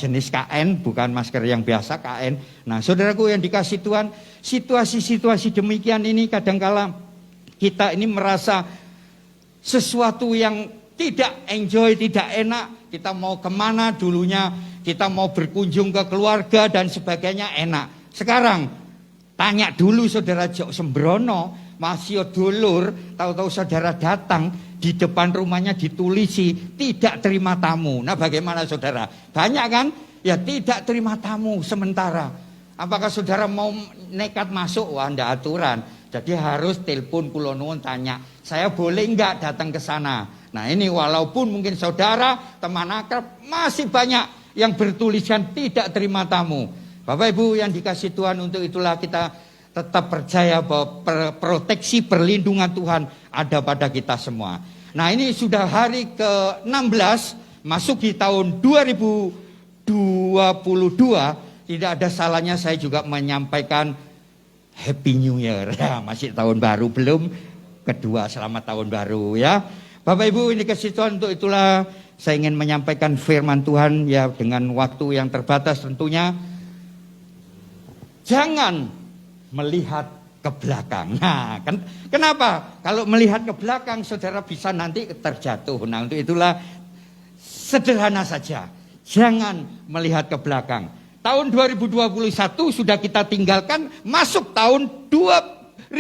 jenis KN, bukan masker yang biasa KN. Nah saudaraku yang dikasih Tuhan, situasi-situasi demikian ini kadangkala kita ini merasa sesuatu yang tidak enjoy, tidak enak. Kita mau kemana dulunya, kita mau berkunjung ke keluarga dan sebagainya enak. Sekarang tanya dulu saudara Jok Sembrono, masih dulur, tahu-tahu saudara datang di depan rumahnya ditulisi tidak terima tamu. Nah bagaimana saudara? Banyak kan? Ya tidak terima tamu sementara. Apakah saudara mau nekat masuk? Wah ndak aturan. Jadi harus telepon kula nuwun tanya, saya boleh enggak datang ke sana? Nah ini walaupun mungkin saudara, teman akrab, masih banyak yang bertuliskan tidak terima tamu. Bapak Ibu yang dikasih Tuhan, untuk itulah kita tetap percaya bahwa proteksi perlindungan Tuhan ada pada kita semua. Nah ini sudah hari ke-16 masuki tahun 2022, tidak ada salahnya saya juga menyampaikan Happy New Year. Ya, masih tahun baru, belum kedua, selamat tahun baru ya. Bapak Ibu, ini kasih Tuhan, untuk itulah saya ingin menyampaikan firman Tuhan ya, dengan waktu yang terbatas tentunya. Jangan melihat ke belakang. Nah, kenapa? Kalau melihat ke belakang, saudara bisa nanti terjatuh. Nah, untuk itulah sederhana saja. Jangan melihat ke belakang. Tahun 2021 sudah kita tinggalkan, masuk tahun 2022,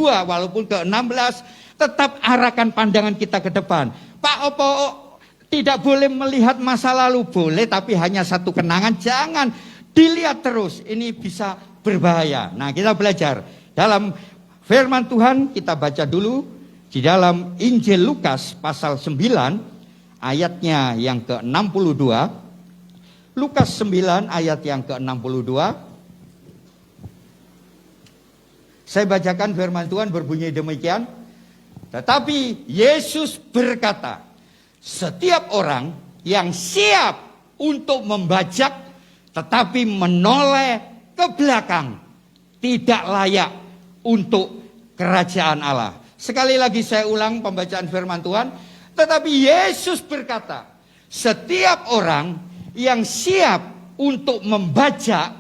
walaupun ke-16, tetap arahkan pandangan kita ke depan. Pak, opo tidak boleh melihat masa lalu? Boleh, tapi hanya satu kenangan, jangan dilihat terus. Ini bisa berbahaya. Nah, kita belajar dalam firman Tuhan, kita baca dulu di dalam Injil Lukas pasal 9 ayatnya yang ke-62. Lukas 9 ayat yang ke-62. Saya bacakan firman Tuhan, berbunyi demikian. Tetapi Yesus berkata, setiap orang yang siap untuk membajak tetapi menoleh ke belakang tidak layak untuk kerajaan Allah. Sekali lagi saya ulang pembacaan firman Tuhan. Tetapi Yesus berkata, setiap orang yang siap untuk membajak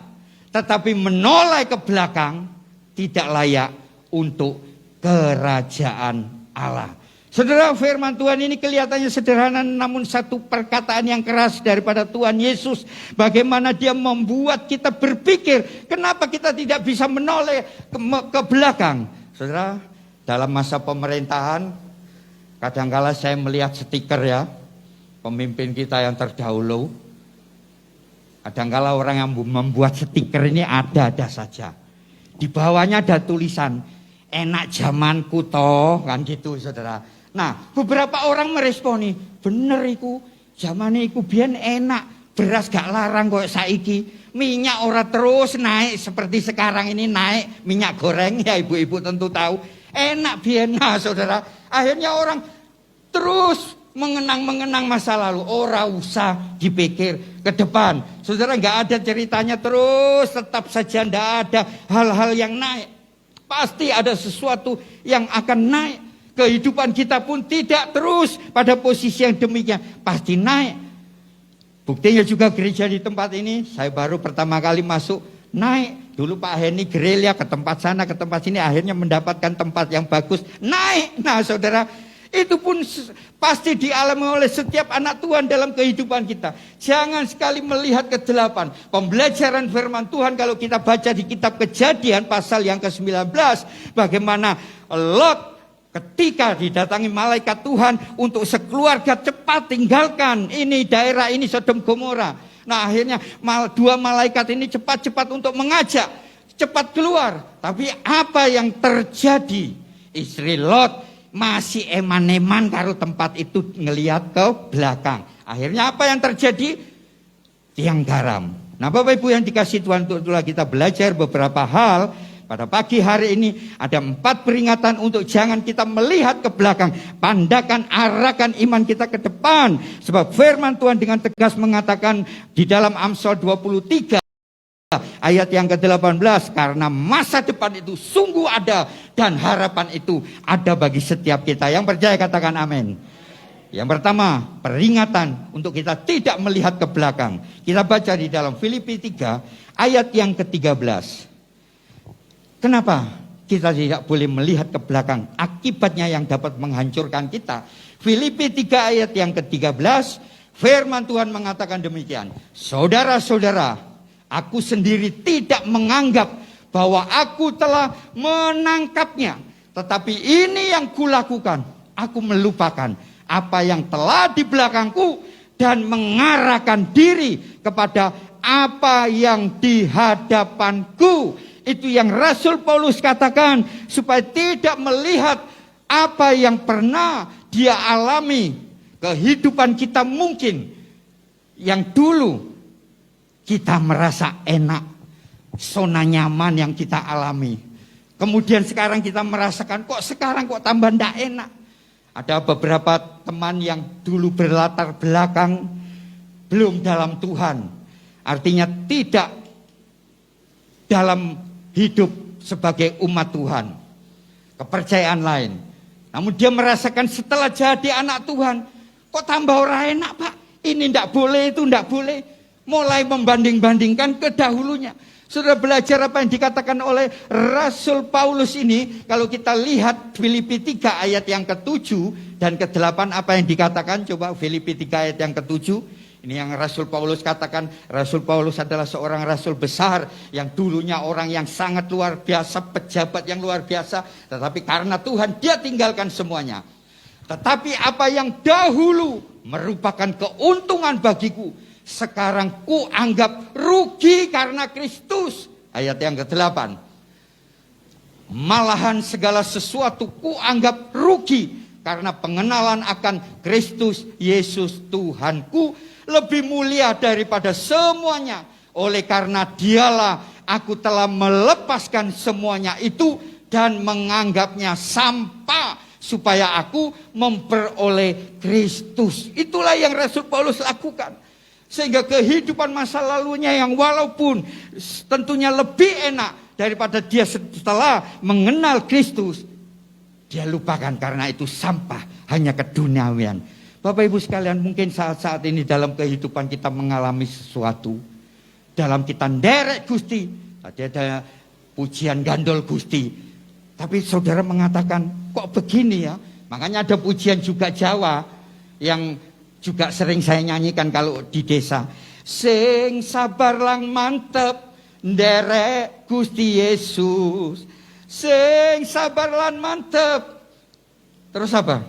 tetapi menoleh ke belakang tidak layak untuk kerajaan Allah. Saudara, firman Tuhan ini kelihatannya sederhana, namun satu perkataan yang keras daripada Tuhan Yesus. Bagaimana dia membuat kita berpikir, kenapa kita tidak bisa menoleh ke belakang. Saudara, dalam masa pemerintahan, kadangkala saya melihat stiker ya, pemimpin kita yang terdahulu. Kadangkala orang yang membuat stiker ini ada-ada saja. Di bawahnya ada tulisan, enak zamanku toh, kan gitu saudara. Nah, beberapa orang meresponi, bener iku, zamane iku biyen enak, beras gak larang kok saiki, minyak ora terus naik seperti sekarang ini naik, minyak goreng ya ibu-ibu tentu tahu, enak biyen. Nah, saudara, akhirnya orang terus mengenang masa lalu, ora usah dipikir ke depan. Saudara, nggak ada ceritanya terus, tetap saja nggak ada hal-hal yang naik. Pasti ada sesuatu yang akan naik. Kehidupan kita pun tidak terus pada posisi yang demikian, pasti naik. Buktinya juga gereja di tempat ini, saya baru pertama kali masuk, naik. Dulu Pak Heni gerilya ke tempat sana, ke tempat sini, akhirnya mendapatkan tempat yang bagus, naik. Nah, saudara, itu pun pasti dialami oleh setiap anak Tuhan dalam kehidupan kita. Jangan sekali melihat ke delapan. Pembelajaran firman Tuhan kalau kita baca di kitab Kejadian pasal yang ke-19. Bagaimana Lot ketika didatangi malaikat Tuhan untuk sekeluarga cepat tinggalkan ini daerah ini Sodom Gomora. Nah, akhirnya dua malaikat ini cepat-cepat untuk mengajak cepat keluar. Tapi apa yang terjadi? Istri Lot masih eman-eman karo tempat itu, ngelihat ke belakang. Akhirnya apa yang terjadi? Tiang garam. Nah, Bapak Ibu yang dikasih Tuhan, untuk itulah kita belajar beberapa hal. Pada pagi hari ini ada 4 peringatan untuk jangan kita melihat ke belakang. Pandakan, arahkan iman kita ke depan. Sebab firman Tuhan dengan tegas mengatakan di dalam Amsal 23 ayat yang ke-18, karena masa depan itu sungguh ada dan harapan itu ada bagi setiap kita. Yang percaya katakan amin. Yang pertama, peringatan untuk kita tidak melihat ke belakang. Kita baca di dalam Filipi 3 ayat yang ke-13. Kenapa kita tidak boleh melihat ke belakang? Akibatnya yang dapat menghancurkan kita. Filipi 3 ayat yang ke-13, firman Tuhan mengatakan demikian. Saudara-saudara, aku sendiri tidak menganggap bahwa aku telah menangkapnya. Tetapi ini yang kulakukan, aku melupakan apa yang telah di belakangku dan mengarahkan diri kepada apa yang di hadapanku. Itu yang Rasul Paulus katakan, supaya tidak melihat apa yang pernah dia alami. Kehidupan kita mungkin yang dulu kita merasa enak, zona nyaman yang kita alami. Kemudian sekarang kita merasakan, kok sekarang kok tambah ndak enak. Ada beberapa teman yang dulu berlatar belakang belum dalam Tuhan. Artinya tidak dalam hidup sebagai umat Tuhan. Kepercayaan lain. Namun dia merasakan setelah jadi anak Tuhan, kok tambah orang enak Pak? Ini tidak boleh, itu tidak boleh. Mulai membanding-bandingkan ke dahulunya. Sudah belajar apa yang dikatakan oleh Rasul Paulus ini. Kalau kita lihat Filipi 3 ayat yang ke-7 dan ke-8 apa yang dikatakan. Coba Filipi 3 ayat yang ke-7. Ini yang Rasul Paulus katakan. Rasul Paulus adalah seorang rasul besar. Yang dulunya orang yang sangat luar biasa. Pejabat yang luar biasa. Tetapi karena Tuhan dia tinggalkan semuanya. Tetapi apa yang dahulu merupakan keuntungan bagiku, sekarang ku anggap rugi karena Kristus. Ayat yang ke-8. Malahan segala sesuatu ku anggap rugi karena pengenalan akan Kristus Yesus Tuhanku lebih mulia daripada semuanya. Oleh karena dialah aku telah melepaskan semuanya itu dan menganggapnya sampah supaya aku memperoleh Kristus. Itulah yang Rasul Paulus lakukan. Sehingga kehidupan masa lalunya yang walaupun tentunya lebih enak daripada dia setelah mengenal Kristus, dia lupakan karena itu sampah, hanya keduniawian. Bapak Ibu sekalian, mungkin saat-saat ini dalam kehidupan kita mengalami sesuatu. Dalam kita nderek Gusti, tadi ada pujian gandol Gusti. Tapi saudara mengatakan, kok begini ya? Makanya ada pujian juga Jawa yang juga sering saya nyanyikan kalau di desa. Sing sabar lang mantep nderek Gusti Yesus. Sing sabar lan mantep. Terus apa?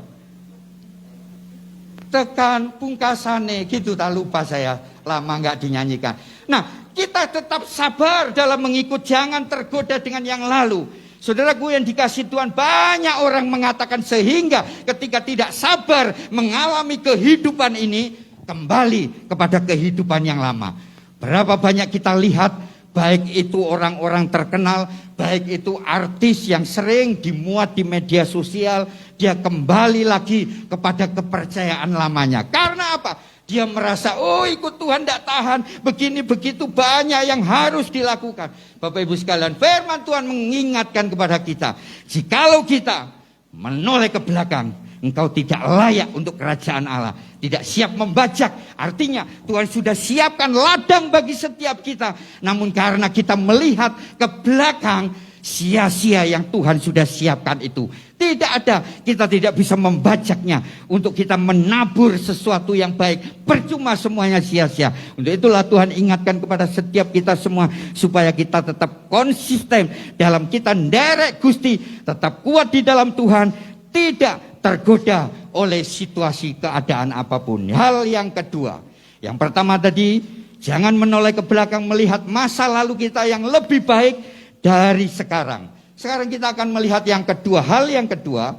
Tekan pungkasane, gitu tak lupa saya, lama nggak dinyanyikan. Nah, kita tetap sabar dalam mengikut, jangan tergoda dengan yang lalu. Saudaraku yang dikasih Tuhan, banyak orang mengatakan sehingga ketika tidak sabar mengalami kehidupan ini, kembali kepada kehidupan yang lama. Berapa banyak kita lihat, baik itu orang-orang terkenal, baik itu artis yang sering dimuat di media sosial, dia kembali lagi kepada kepercayaan lamanya. Karena apa? Dia merasa, oh ikut Tuhan tidak tahan, begini begitu banyak yang harus dilakukan. Bapak Ibu sekalian, firman Tuhan mengingatkan kepada kita, jikalau kita menoleh ke belakang, engkau tidak layak untuk kerajaan Allah. Tidak siap membajak, artinya Tuhan sudah siapkan ladang bagi setiap kita. Namun karena kita melihat ke belakang, sia-sia yang Tuhan sudah siapkan itu. Tidak ada, kita tidak bisa membajaknya. Untuk kita menabur sesuatu yang baik, percuma semuanya sia-sia. Untuk itulah Tuhan ingatkan kepada setiap kita semua, supaya kita tetap konsisten dalam kita nderek Gusti, tetap kuat di dalam Tuhan, tidak tergoda oleh situasi keadaan apapun. Hal yang kedua, yang pertama tadi, jangan menoleh ke belakang melihat masa lalu kita yang lebih baik dari sekarang. Sekarang kita akan melihat yang kedua. Hal yang kedua,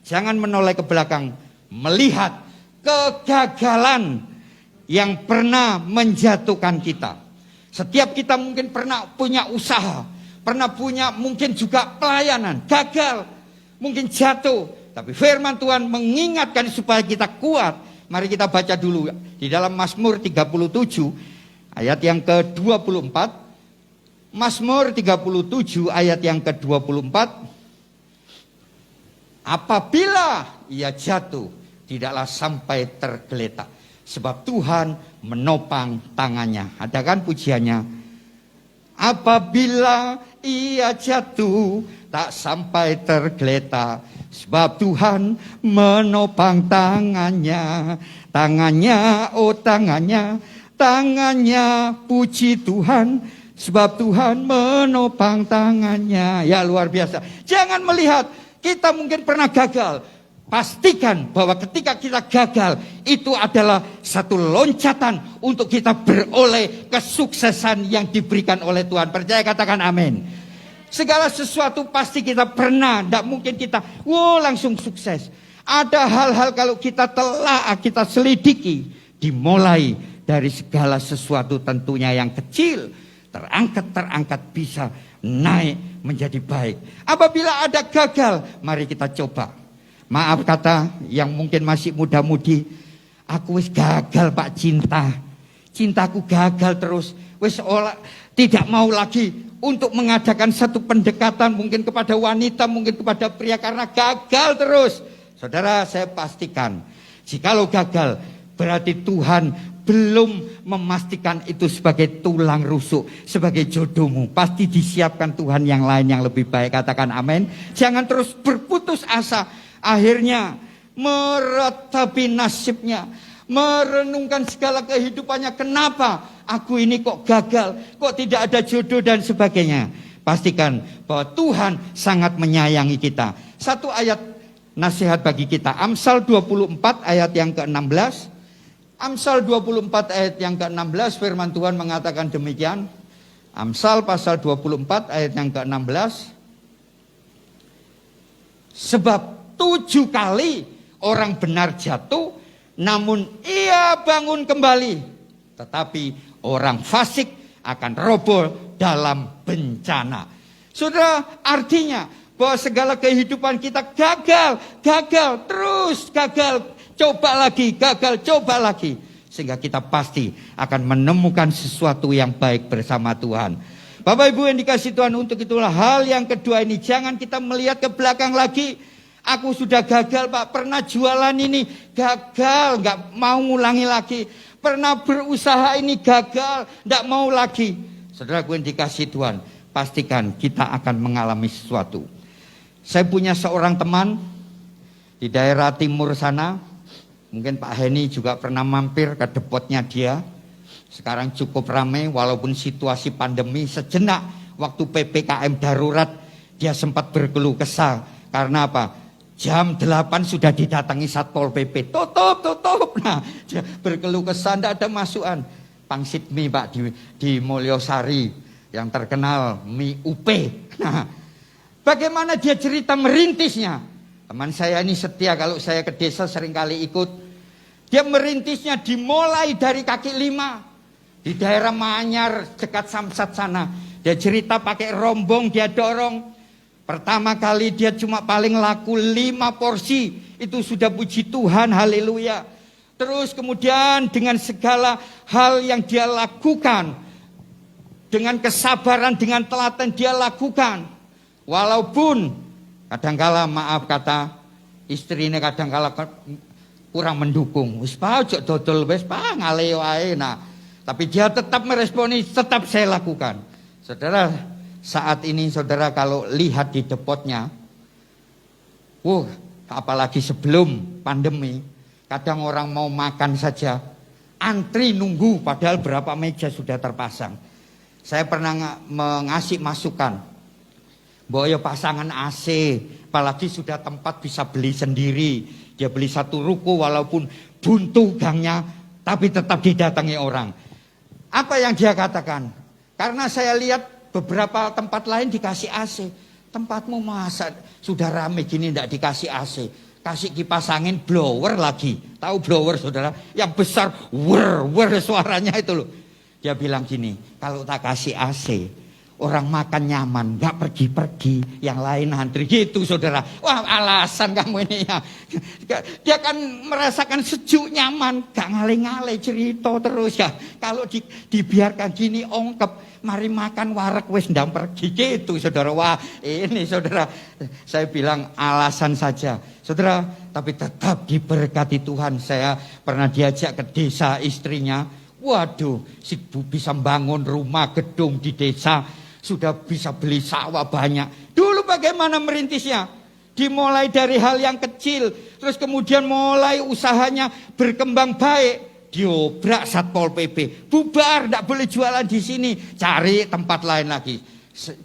jangan menoleh ke belakang melihat kegagalan yang pernah menjatuhkan kita. Setiap kita mungkin pernah punya usaha, pernah punya mungkin juga pelayanan, gagal, mungkin jatuh. Tapi firman Tuhan mengingatkan supaya kita kuat. Mari kita baca dulu di dalam Mazmur 37 ayat yang ke-24. Mazmur 37 ayat yang ke-24. Apabila ia jatuh, tidaklah sampai tergeletak, sebab Tuhan menopang tangannya. Ada kan pujiannya? Apabila ia jatuh, tak sampai tergeletak, sebab Tuhan menopang tangannya. Tangannya, oh tangannya, tangannya puji Tuhan, sebab Tuhan menopang tangannya. Ya luar biasa. Jangan melihat kita mungkin pernah gagal. Pastikan bahwa ketika kita gagal, itu adalah satu loncatan untuk kita beroleh kesuksesan yang diberikan oleh Tuhan. Percaya, katakan amin. Segala sesuatu pasti kita pernah, tidak mungkin kita langsung sukses. Ada hal-hal kalau kita telah kita selidiki, dimulai dari segala sesuatu tentunya yang kecil, terangkat bisa naik menjadi baik. Apabila ada gagal, mari kita coba. Maaf kata yang mungkin masih muda-mudi, aku wis gagal Pak cinta. Cintaku gagal terus. Wis tidak mau lagi untuk mengadakan satu pendekatan mungkin kepada wanita, mungkin kepada pria karena gagal terus. Saudara, saya pastikan jikalau gagal berarti Tuhan belum memastikan itu sebagai tulang rusuk, sebagai jodohmu. Pasti disiapkan Tuhan yang lain yang lebih baik. Katakan amin. Jangan terus berputus asa. Akhirnya meratapi nasibnya, merenungkan segala kehidupannya. Kenapa aku ini kok gagal, kok tidak ada jodoh dan sebagainya. Pastikan bahwa Tuhan sangat menyayangi kita. Satu ayat nasihat bagi kita, Amsal 24 ayat yang ke-16. Amsal 24 ayat yang ke-16, firman Tuhan mengatakan demikian. Amsal pasal 24 ayat yang ke-16. Sebab 7 kali orang benar jatuh, namun ia bangun kembali. Tetapi orang fasik akan roboh dalam bencana. Saudara, artinya bahwa segala kehidupan kita gagal, terus gagal, coba lagi, gagal, coba lagi. Sehingga kita pasti akan menemukan sesuatu yang baik bersama Tuhan. Bapak Ibu yang dikasih Tuhan, untuk itulah hal yang kedua ini, jangan kita melihat ke belakang lagi. Aku sudah gagal Pak, pernah jualan ini gagal, gak mau ngulangi lagi. Pernah berusaha ini gagal, gak mau lagi. Saudara gue yang dikasih Tuhan, pastikan kita akan mengalami sesuatu. Saya punya seorang teman di daerah timur sana. Mungkin Pak Heni juga pernah mampir ke depotnya dia. Sekarang cukup ramai walaupun situasi pandemi. Sejenak waktu PPKM darurat dia sempat berkeluh kesah. Karena apa? Jam 8 sudah didatangi Satpol PP. Tutup. Nah, dia berkeluh kesah, tidak ada masukan. Pangsit mie Pak di Mulyosari yang terkenal mie UP. Nah, bagaimana dia cerita merintisnya? Teman saya ini setia, kalau saya ke desa seringkali ikut. Dia merintisnya dimulai dari kaki 5 di daerah Manyar dekat Samsat sana. Dia cerita pakai rombong, dia dorong. Pertama kali dia cuma paling laku 5 porsi. Itu sudah puji Tuhan, haleluya. Terus kemudian dengan segala hal yang dia lakukan, dengan kesabaran, dengan telaten dia lakukan. Walaupun kadangkala maaf kata istrinya kadangkala kurang mendukung. Wis pa ojo dodol wis pa ngale wae. Nah, tapi dia tetap meresponi, tetap saya lakukan. Saudara, saat ini saudara kalau lihat di depotnya, apalagi sebelum pandemi, kadang orang mau makan saja antri nunggu padahal berapa meja sudah terpasang. Saya pernah mengasih masukan, bahwa ya pasangan AC, apalagi sudah tempat bisa beli sendiri. Dia beli satu ruko walaupun buntu gangnya, tapi tetap didatangi orang. Apa yang dia katakan? Karena saya lihat beberapa tempat lain dikasih AC. Tempatmu masa sudah rame gini tidak dikasih AC. Kasih kipas angin blower lagi. Tahu blower saudara? Yang besar, wer suaranya itu loh. Dia bilang gini, kalau tak kasih AC, orang makan nyaman, gak pergi-pergi, yang lain antri gitu saudara. Wah alasan kamu ini ya. Dia kan merasakan sejuk nyaman, gak ngale-ngale cerita terus ya. Kalau dibiarkan gini ongkep, mari makan wareg wis ndang pergi gitu saudara. Wah ini saudara, saya bilang alasan saja. Saudara, tapi tetap diberkati Tuhan. Saya pernah diajak ke desa istrinya. Waduh, si Bu bisa bangun rumah gedung di desa. Sudah bisa beli sawah banyak. Dulu bagaimana merintisnya? Dimulai dari hal yang kecil. Terus kemudian mulai usahanya berkembang baik. Diobrak Satpol PP. Bubar, tidak boleh jualan di sini. Cari tempat lain lagi.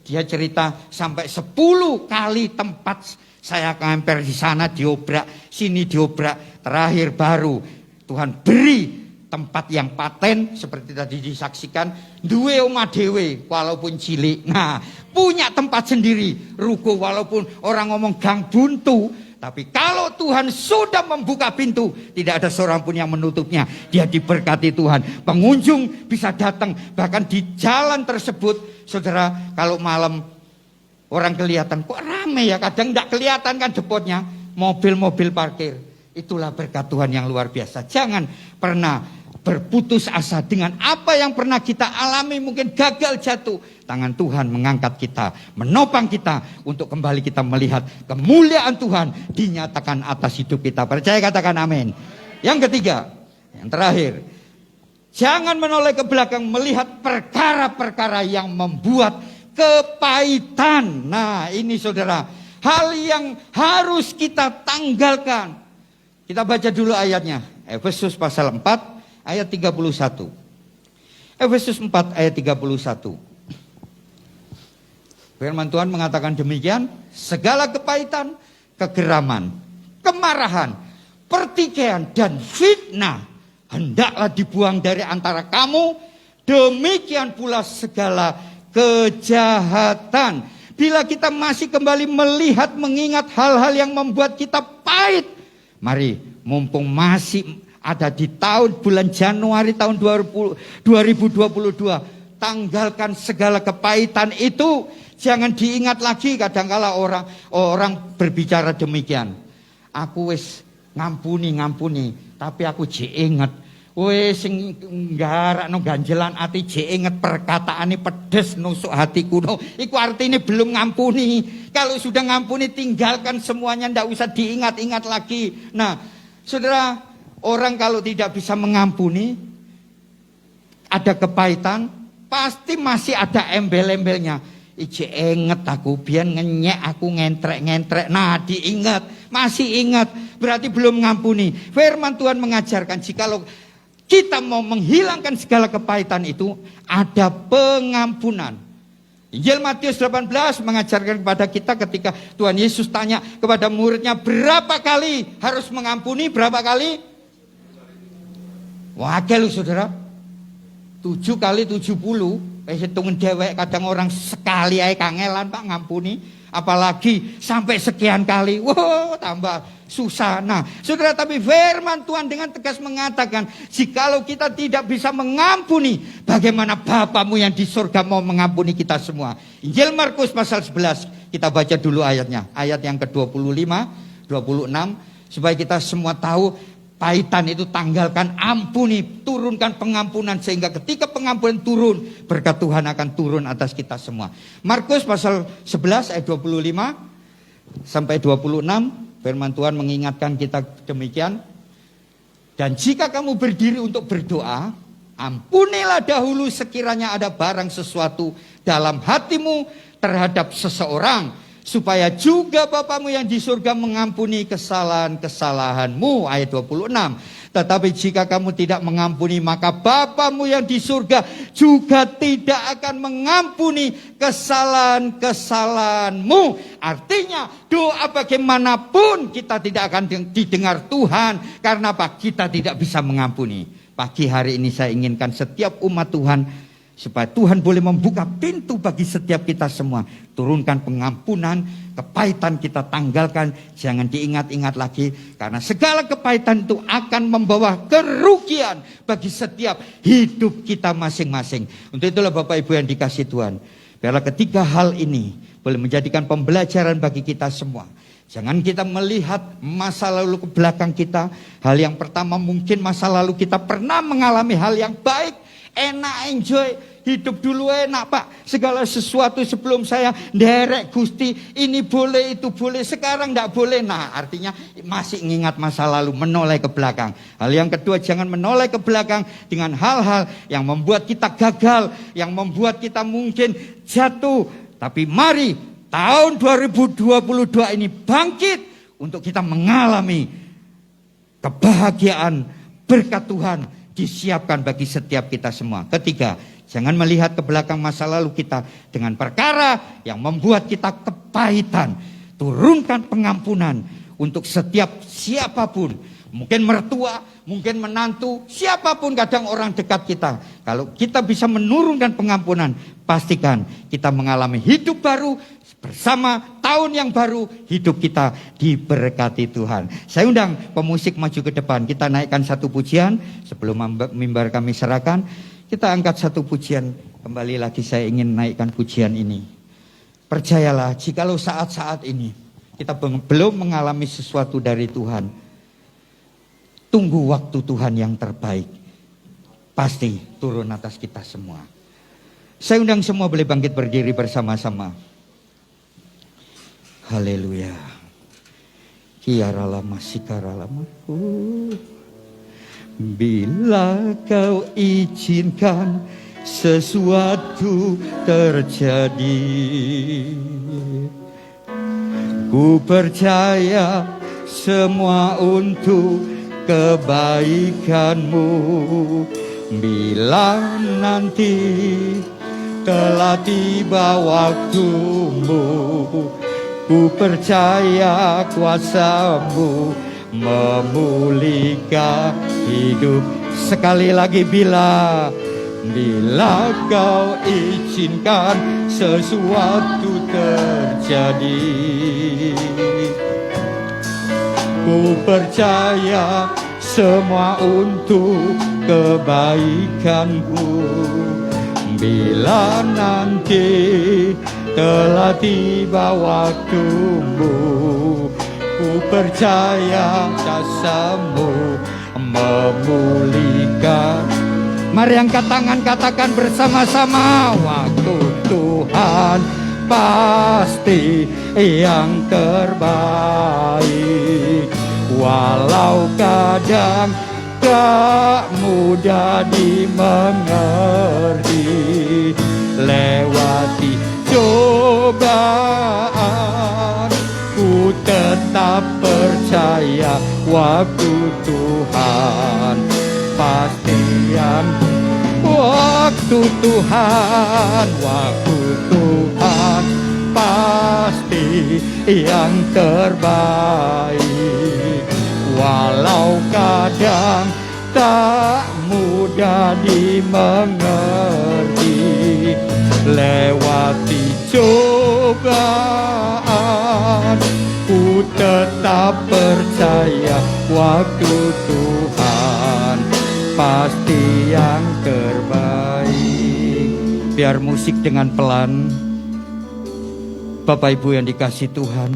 Dia cerita sampai 10 kali tempat saya ngemper di sana diobrak. Sini diobrak. Terakhir baru Tuhan beri tempat yang paten seperti tadi disaksikan, duwe omah dhewe walaupun cilik. Nah, punya tempat sendiri, ruko walaupun orang ngomong gang buntu, tapi kalau Tuhan sudah membuka pintu, tidak ada seorang pun yang menutupnya. Dia diberkati Tuhan. Pengunjung bisa datang bahkan di jalan tersebut. Saudara, kalau malam orang kelihatan kok rame ya, kadang tidak kelihatan kan depotnya. mobil-mobil parkir. Itulah berkat Tuhan yang luar biasa. Jangan pernah berputus asa dengan apa yang pernah kita alami, mungkin gagal jatuh. Tangan Tuhan mengangkat kita, menopang kita untuk kembali kita melihat kemuliaan Tuhan dinyatakan atas hidup kita. Percaya, katakan amin. Yang ketiga, yang terakhir, jangan menoleh ke belakang melihat perkara-perkara yang membuat kepahitan. Nah, ini saudara, hal yang harus kita tanggalkan. Kita baca dulu ayatnya. Efesus pasal 4 ayat 31. Efesus 4 ayat 31. Firman Tuhan mengatakan demikian, segala kepahitan, kegeraman, kemarahan, pertikaian dan fitnah hendaklah dibuang dari antara kamu, demikian pula segala kejahatan. Bila kita masih kembali melihat, mengingat hal-hal yang membuat kita pahit, mari, mumpung masih ada di bulan Januari tahun 2022, tanggalkan segala kepahitan itu. Jangan diingat lagi. Kadangkala orang berbicara demikian. Aku wis ngampuni, tapi aku jek inget. Wis sing nggarakno ganjelan ati jek inget perkataane pedes nusuk hatiku. Iku artinya belum ngampuni. Kalau sudah ngampuni, tinggalkan semuanya, ndak usah diingat-ingat lagi. Nah, saudara, orang kalau tidak bisa mengampuni, ada kepahitan, pasti masih ada embel-embelnya. Ije inget aku, biar ngenyek aku ngentrek-ngentrek. Nah, diingat, masih ingat, berarti belum mengampuni. Firman Tuhan mengajarkan, jikalau kita mau menghilangkan segala kepahitan itu, ada pengampunan. Injil Matius 18 mengajarkan kepada kita ketika Tuhan Yesus tanya kepada muridnya, berapa kali harus mengampuni, berapa kali? Wakil lu saudara, 7 kali 70. Hitungin dewek, kadang orang sekali aja kangelan Pak ngampuni, apalagi sampai sekian kali, wow, tambah susah. Nah, saudara, tapi firman Tuhan dengan tegas mengatakan, jikalau kita tidak bisa mengampuni, bagaimana Bapamu yang di surga mau mengampuni kita semua. Injil Markus pasal 11, kita baca dulu ayatnya, ayat yang ke-25, 26, supaya kita semua tahu. Pahitan itu tanggalkan, ampuni, turunkan pengampunan, sehingga ketika pengampunan turun, berkat Tuhan akan turun atas kita semua. Markus pasal 11 ayat 25 sampai 26, firman Tuhan mengingatkan kita demikian. Dan jika kamu berdiri untuk berdoa, ampunilah dahulu sekiranya ada barang sesuatu dalam hatimu terhadap seseorang, supaya juga Bapamu yang di surga mengampuni kesalahan-kesalahanmu. Ayat 26. Tetapi jika kamu tidak mengampuni, maka Bapamu yang di surga juga tidak akan mengampuni kesalahan-kesalahanmu. Artinya doa bagaimanapun kita tidak akan didengar Tuhan. Karena apa? Kita tidak bisa mengampuni. Pagi hari ini saya inginkan setiap umat Tuhan, supaya Tuhan boleh membuka pintu bagi setiap kita semua. Turunkan pengampunan, kepahitan kita tanggalkan. Jangan diingat-ingat lagi. Karena segala kepahitan itu akan membawa kerugian bagi setiap hidup kita masing-masing. Untuk itulah Bapak Ibu yang dikasihi Tuhan, biarlah ketiga hal ini boleh menjadikan pembelajaran bagi kita semua. Jangan kita melihat masa lalu ke belakang kita. Hal yang pertama, mungkin masa lalu kita pernah mengalami hal yang baik, enak, enjoy, hidup dulu enak Pak. Segala sesuatu sebelum saya nderek Gusti, ini boleh, itu boleh, sekarang tidak boleh. Nah, artinya masih mengingat masa lalu, menoleh ke belakang. Hal yang kedua, jangan menoleh ke belakang dengan hal-hal yang membuat kita gagal, yang membuat kita mungkin jatuh. Tapi mari tahun 2022 ini bangkit untuk kita mengalami kebahagiaan, berkat Tuhan disiapkan bagi setiap kita semua. Ketiga, jangan melihat ke belakang masa lalu kita dengan perkara yang membuat kita kepahitan. Turunkan pengampunan untuk setiap siapapun. Mungkin mertua, mungkin menantu, siapapun, kadang orang dekat kita. Kalau kita bisa menurunkan pengampunan, pastikan kita mengalami hidup baru. Bersama tahun yang baru, hidup kita diberkati Tuhan. Saya undang pemusik maju ke depan. Kita naikkan satu pujian. Sebelum mimbar kami serahkan, kita angkat satu pujian. Kembali lagi saya ingin naikkan pujian ini. Percayalah, jikalau saat-saat ini kita belum mengalami sesuatu dari Tuhan, tunggu waktu Tuhan yang terbaik. Pasti turun atas kita semua. Saya undang semua boleh bangkit berdiri bersama-sama. Haleluya. Kiaralama sikaralama. Bila kau izinkan sesuatu terjadi, ku percaya semua untuk kebaikanmu. Bila nanti telah tiba waktumu, ku percaya kuasamu memulihkan hidup. Sekali lagi, bila kau izinkan sesuatu terjadi, ku percaya semua untuk kebaikanmu. Bila nanti telah tiba waktumu, ku percaya jasamu memulihkan. Mari angkat tangan, katakan bersama-sama. Waktu Tuhan pasti yang terbaik. Walau kadang tak mudah dimengerti, lewati cobaan, ku tetap percaya waktu Tuhan pasti yang. Waktu Tuhan pasti yang terbaik. Walau kadang tak mudah dimengerti, lewati cobaan, ku tetap percaya waktu Tuhan pasti yang terbaik. Biar musik dengan pelan. Bapak Ibu yang dikasihi Tuhan,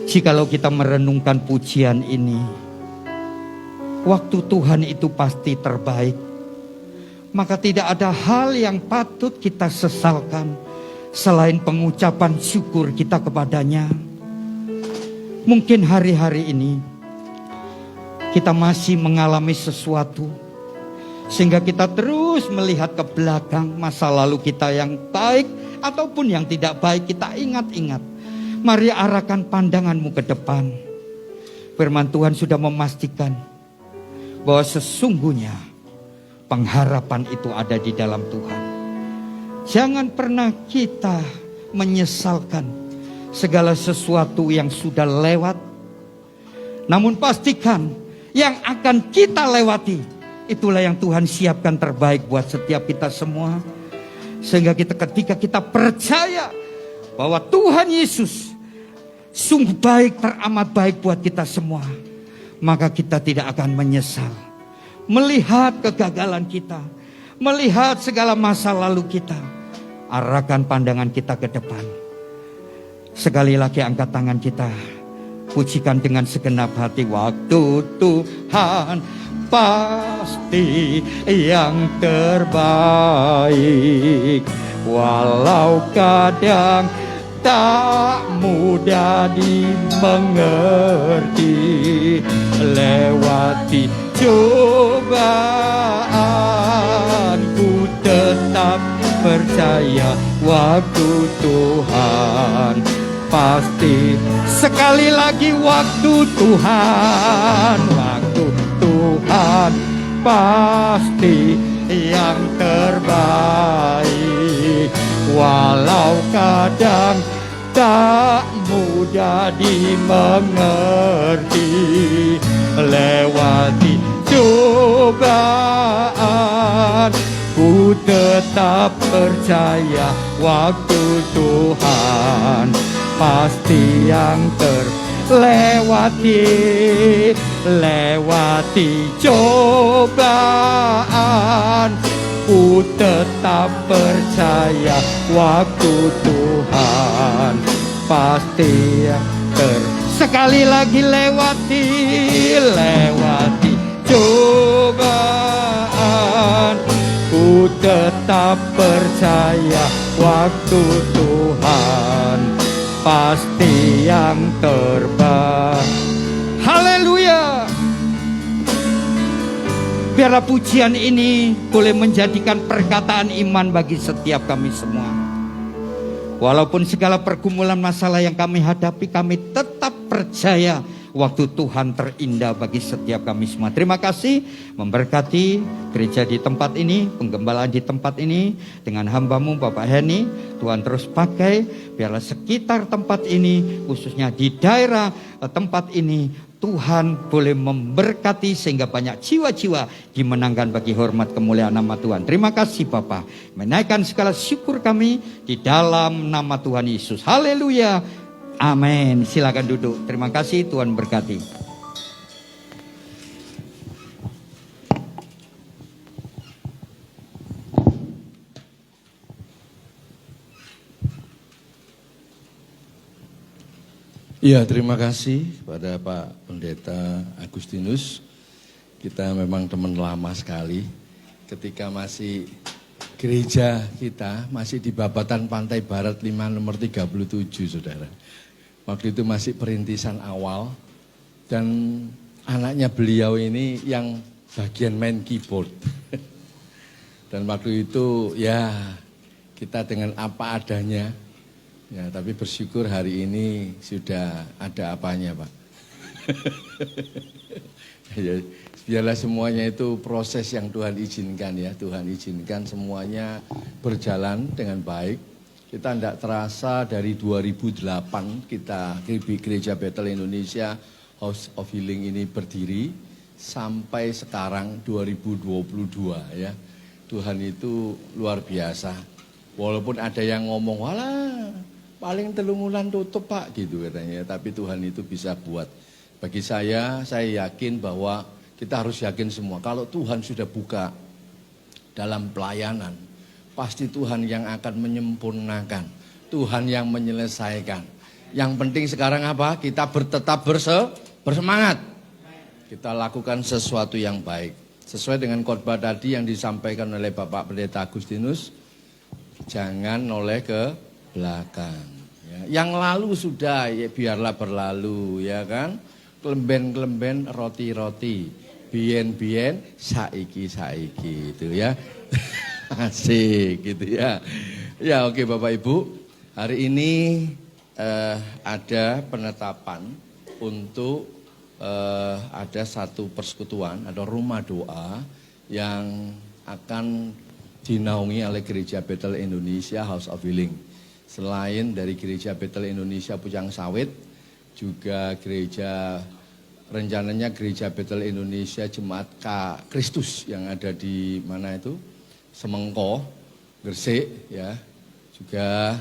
jikalau kita merenungkan pujian ini, waktu Tuhan itu pasti terbaik, maka tidak ada hal yang patut kita sesalkan selain pengucapan syukur kita kepadanya. Mungkin hari-hari ini kita masih mengalami sesuatu sehingga kita terus melihat ke belakang, masa lalu kita yang baik ataupun yang tidak baik kita ingat-ingat. Mari arahkan pandanganmu ke depan. Firman Tuhan sudah memastikan bahwa sesungguhnya pengharapan itu ada di dalam Tuhan. Jangan pernah kita menyesalkan segala sesuatu yang sudah lewat. Namun pastikan yang akan kita lewati, itulah yang Tuhan siapkan terbaik buat setiap kita semua. Sehingga ketika kita percaya bahwa Tuhan Yesus sungguh baik, teramat baik buat kita semua, maka kita tidak akan menyesal melihat kegagalan kita, melihat segala masa lalu kita. Arahkan pandangan kita ke depan. Sekali lagi angkat tangan kita, pujikan dengan segenap hati. Waktu Tuhan pasti yang terbaik. Walau kadang tak mudah dimengerti, lewati cobaan, ku tetap percaya waktu Tuhan pasti. Sekali lagi, waktu Tuhan pasti yang terbaik. Walau kadang tak mudah dimengerti, lewati cobaan, ku tetap percaya waktu Tuhan pasti yang lewati cobaan, ku tetap percaya waktu Tuhan pasti sekali lagi lewati cobaan, ku tetap percaya waktu Tuhan pasti yang terbaik. Haleluya. Biarlah pujian ini boleh menjadikan perkataan iman bagi setiap kami semua. Walaupun segala pergumulan masalah yang kami hadapi, kami tetap percaya waktu Tuhan terindah bagi setiap kami semua. Terima kasih memberkati gereja di tempat ini, penggembalaan di tempat ini dengan hamba-Mu Bapak Heni. Tuhan terus pakai, biarlah sekitar tempat ini, khususnya di daerah tempat ini, Tuhan boleh memberkati sehingga banyak jiwa-jiwa dimenangkan bagi hormat kemuliaan nama Tuhan. Terima kasih Bapak, menaikkan segala syukur kami di dalam nama Tuhan Yesus. Haleluya. Amin. Silakan duduk. Terima kasih, Tuhan berkati. Ya, terima kasih kepada Pak Pendeta Agustinus. Kita memang teman lama sekali. Ketika masih gereja kita masih di Babatan Pantai Barat 5 nomor 37, saudara. Waktu itu masih perintisan awal dan anaknya beliau ini yang bagian main keyboard. Dan waktu itu ya kita dengan apa adanya. Ya, tapi bersyukur hari ini sudah ada apanya, Pak. Ya, biarlah semuanya itu proses yang Tuhan izinkan ya. Tuhan izinkan semuanya berjalan dengan baik. Kita tidak terasa dari 2008 kita Gereja Bethel Indonesia House of Healing ini berdiri sampai sekarang 2022 ya. Tuhan itu luar biasa. Walaupun ada yang ngomong, walah paling 3 bulan tutup Pak gitu katanya. Tapi Tuhan itu bisa buat. Bagi saya yakin bahwa kita harus yakin semua. Kalau Tuhan sudah buka dalam pelayanan, pasti Tuhan yang akan menyempurnakan. Tuhan yang menyelesaikan. Yang penting sekarang apa? Kita tetap bersemangat. Kita lakukan sesuatu yang baik. Sesuai dengan khotbah tadi yang disampaikan oleh Bapak Pendeta Agustinus. Jangan noleh ke belakang. Ya. Yang lalu sudah, ya biarlah berlalu, ya kan? Kelemben-kelemben, roti-roti. Bien-bien, saiki-saiki, itu ya. Asik gitu ya. Ya oke Bapak Ibu, hari ini ada penetapan untuk ada satu persekutuan atau rumah doa yang akan dinaungi oleh Gereja Bethel Indonesia House of Healing. Selain dari Gereja Bethel Indonesia Pucang Sawit, juga rencananya Gereja Bethel Indonesia Jemaat Kristus yang ada di mana itu? Semengko, Gresik ya. Juga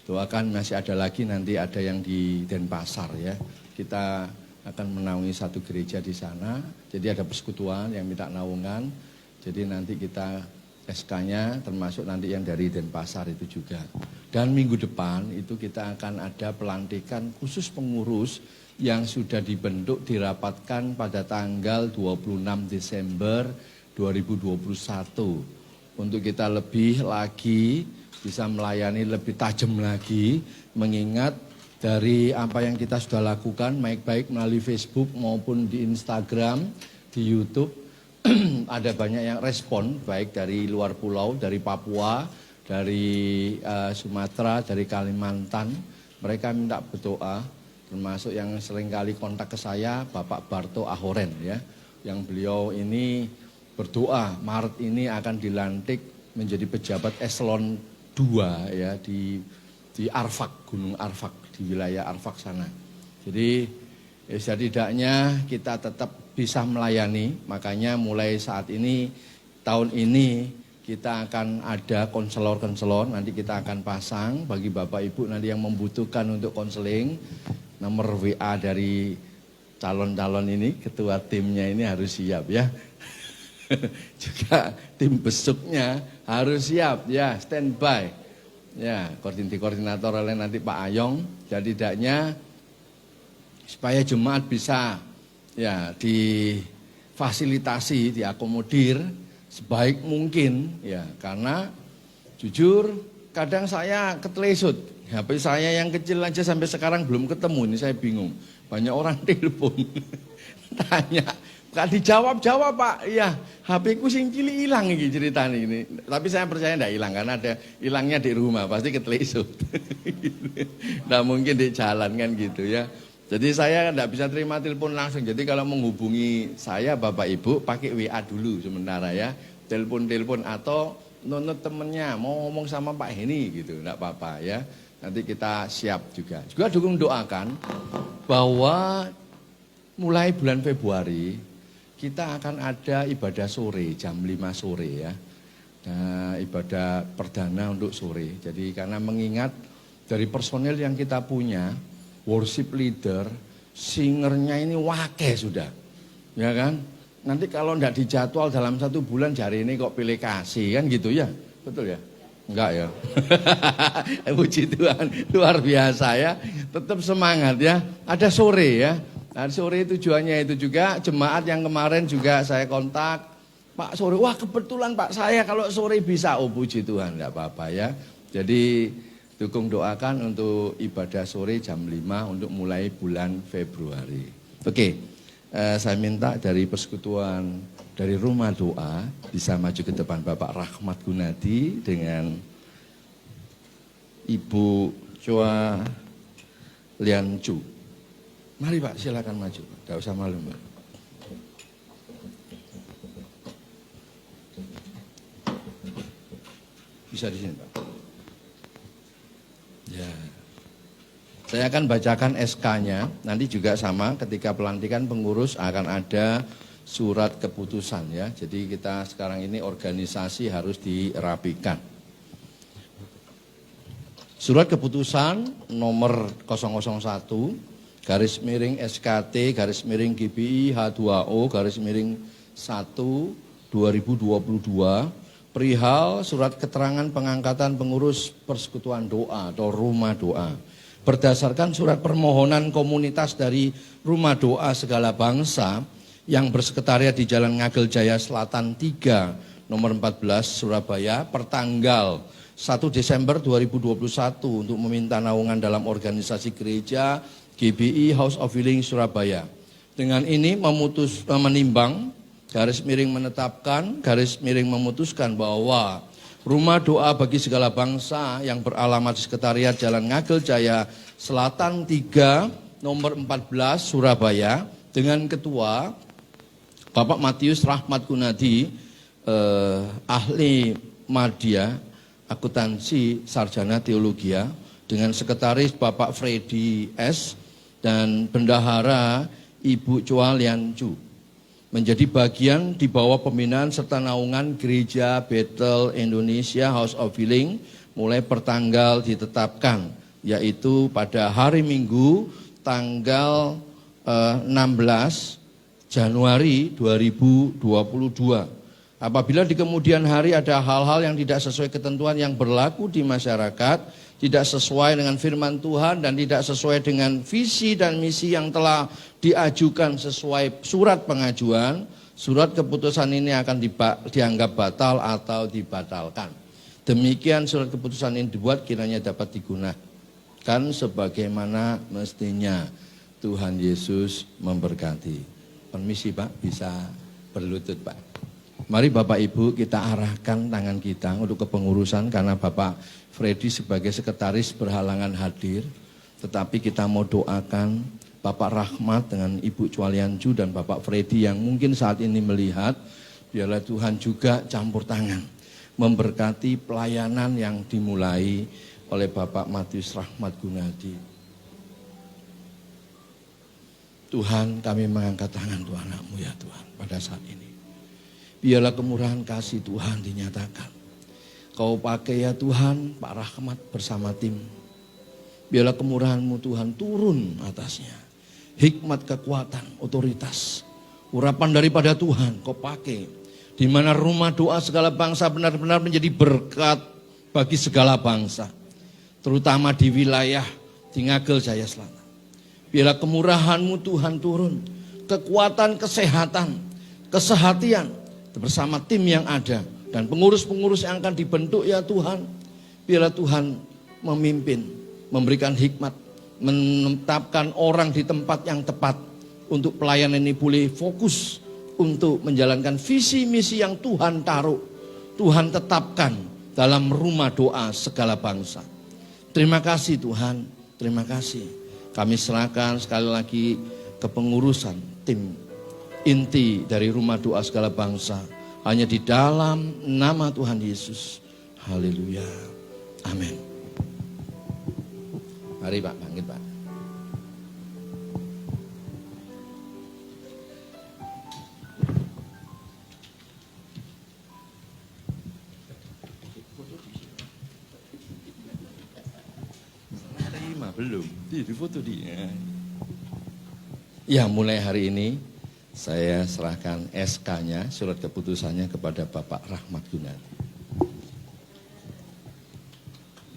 doakan masih ada lagi, nanti ada yang di Denpasar ya. Kita akan menaungi satu gereja di sana. Jadi ada persekutuan yang minta naungan. Jadi nanti kita SK-nya termasuk nanti yang dari Denpasar itu juga. Dan minggu depan itu kita akan ada pelantikan khusus pengurus yang sudah dibentuk dirapatkan pada tanggal 26 Desember 2021. Untuk kita lebih lagi bisa melayani lebih tajam lagi, mengingat dari apa yang kita sudah lakukan baik melalui Facebook maupun di Instagram, di YouTube. Ada banyak yang respon baik dari luar pulau, dari Papua, dari Sumatera, dari Kalimantan. Mereka minta berdoa, termasuk yang seringkali kontak ke saya Bapak Barto Ahoren ya, yang beliau ini berdoa Maret ini akan dilantik menjadi pejabat eselon 2 ya di Arfak, Gunung Arfak, di wilayah Arfak sana. Jadi setidaknya kita tetap bisa melayani, makanya mulai saat ini, tahun ini kita akan ada konselor-konselor, nanti kita akan pasang bagi Bapak Ibu nanti yang membutuhkan untuk konseling, nomor WA dari calon-calon ini, ketua timnya ini harus siap ya. Juga tim besuknya harus siap ya, standby. Ya, koordinator oleh nanti Pak Ayong. Jadi tidaknya supaya jemaat bisa ya difasilitasi, diakomodir sebaik mungkin ya, karena jujur kadang saya ketelesut. HP saya yang kecil aja sampai sekarang belum ketemu, ini saya bingung. Banyak orang telepon tanya, gak dijawab-jawab Pak. Iya, HP ku sing cilik hilang iki ceritanya ini. Tapi saya percaya enggak hilang karena ada hilangnya di rumah, pasti ketelesut. Nggak mungkin di jalan kan gitu ya. Jadi saya enggak bisa terima telepon langsung. Jadi kalau menghubungi saya Bapak Ibu pakai WA dulu sementara ya. Telepon-telepon atau nunut temennya mau ngomong sama Pak Heni gitu, enggak apa-apa ya. Nanti kita siap juga. Juga dukung doakan bahwa mulai bulan Februari kita akan ada ibadah sore jam 5 sore ya. Nah, ibadah perdana untuk sore. Jadi karena mengingat dari personel yang kita punya, worship leader, singernya ini wakil sudah. Ya kan? Nanti kalau enggak dijadwal dalam 1 bulan jari ini kok pilih kasih kan gitu ya. Betul ya? Enggak ya. Puji Tuhan, luar biasa ya. Tetap semangat ya. Ada sore ya. Nah, sore tujuannya itu juga jemaat yang kemarin juga saya kontak. Pak sore, wah kebetulan Pak saya kalau sore bisa. Oh puji Tuhan, enggak apa-apa ya. Jadi dukung doakan untuk ibadah sore jam 5 untuk mulai bulan Februari. Oke, saya minta dari persekutuan dari Rumah Doa bisa maju ke depan Bapak Rahmat Gunadi dengan Ibu Chua Lian Chu. Mari Pak, silakan maju. Enggak usah malu Mbak. Bisa di sini Pak. Ya. Saya akan bacakan SK-nya. Nanti juga sama ketika pelantikan pengurus akan ada surat keputusan ya. Jadi kita sekarang ini organisasi harus dirapikan. Surat keputusan nomor 001 garis miring SKT garis miring GBI H2O garis miring 1 2022 perihal surat keterangan pengangkatan pengurus persekutuan doa atau Rumah Doa. Berdasarkan surat permohonan komunitas dari Rumah Doa Segala Bangsa yang bersekretariat di Jalan Ngagel Jaya Selatan 3 nomor 14 Surabaya pertanggal 1 Desember 2021 untuk meminta naungan dalam organisasi gereja GBI House of Healing Surabaya. Dengan ini menimbang garis miring menetapkan garis miring memutuskan bahwa Rumah Doa bagi Segala Bangsa yang beralamat sekretariat Jalan Ngagel Jaya Selatan 3 nomor 14 Surabaya dengan ketua Bapak Matius Rahmat Gunadi, ahli media, akuntansi, sarjana teologia, dengan sekretaris Bapak Freddy S. dan bendahara Ibu Chua Lian Chu. Menjadi bagian di bawah pembinaan serta naungan Gereja Bethel Indonesia House of Healing mulai pertanggal ditetapkan, yaitu pada hari Minggu tanggal 16 Januari 2022. Apabila di kemudian hari ada hal-hal yang tidak sesuai ketentuan yang berlaku di masyarakat, tidak sesuai dengan firman Tuhan dan tidak sesuai dengan visi dan misi yang telah diajukan sesuai surat pengajuan, surat keputusan ini akan dianggap batal atau dibatalkan. Demikian surat keputusan ini dibuat kiranya dapat digunakan sebagaimana mestinya. Tuhan Yesus memberkati. Permisi Pak, bisa berlutut Pak. Mari Bapak Ibu kita arahkan tangan kita untuk kepengurusan karena Bapak Freddy sebagai sekretaris berhalangan hadir. Tetapi kita mau doakan Bapak Rahmat dengan Ibu Chua Lian Chu dan Bapak Freddy yang mungkin saat ini melihat. Biarlah Tuhan juga campur tangan. Memberkati pelayanan yang dimulai oleh Bapak Matius Rahmat Gunadi. Tuhan, kami mengangkat tangan Tuhan Anak-Mu ya Tuhan pada saat ini. Biarlah kemurahan kasih Tuhan dinyatakan. Kau pakai ya Tuhan Pak Rahmat bersama tim. Biarlah kemurahan-Mu Tuhan turun atasnya. Hikmat, kekuatan, otoritas. Urapan daripada Tuhan kau pakai. Di mana Rumah Doa Segala Bangsa benar-benar menjadi berkat bagi segala bangsa. terutama di wilayah di Ngagel Jaya Selatan. Biarlah kemurahan-Mu Tuhan turun, kekuatan kesehatan, kesehatian bersama tim yang ada dan pengurus-pengurus yang akan dibentuk ya Tuhan. Biarlah Tuhan memimpin, memberikan hikmat, menetapkan orang di tempat yang tepat untuk pelayanan ini boleh fokus untuk menjalankan visi misi yang Tuhan taruh, Tuhan tetapkan dalam rumah doa segala bangsa. Terima kasih Tuhan, terima kasih. Kami serahkan sekali lagi kepengurusan tim inti dari rumah doa segala bangsa. Hanya di dalam nama Tuhan Yesus. Haleluya. Amin. Mari Pak, bangkit Pak. Belum, di foto dia. Ya, mulai hari ini saya serahkan SK-nya, surat keputusannya kepada Bapak Rahmat Gunadi.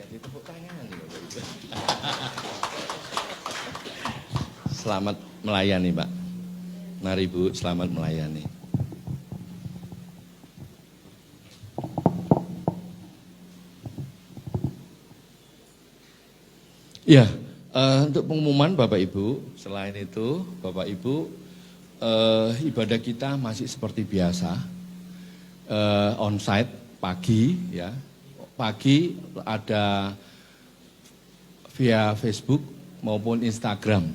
Jadi tepuk tangan nih Bapak Ibu. Selamat melayani Pak. Mari Bu, selamat melayani. Ya, untuk pengumuman Bapak Ibu, selain itu Bapak Ibu, ibadah kita masih seperti biasa, onsite pagi ya, pagi ada via Facebook maupun Instagram.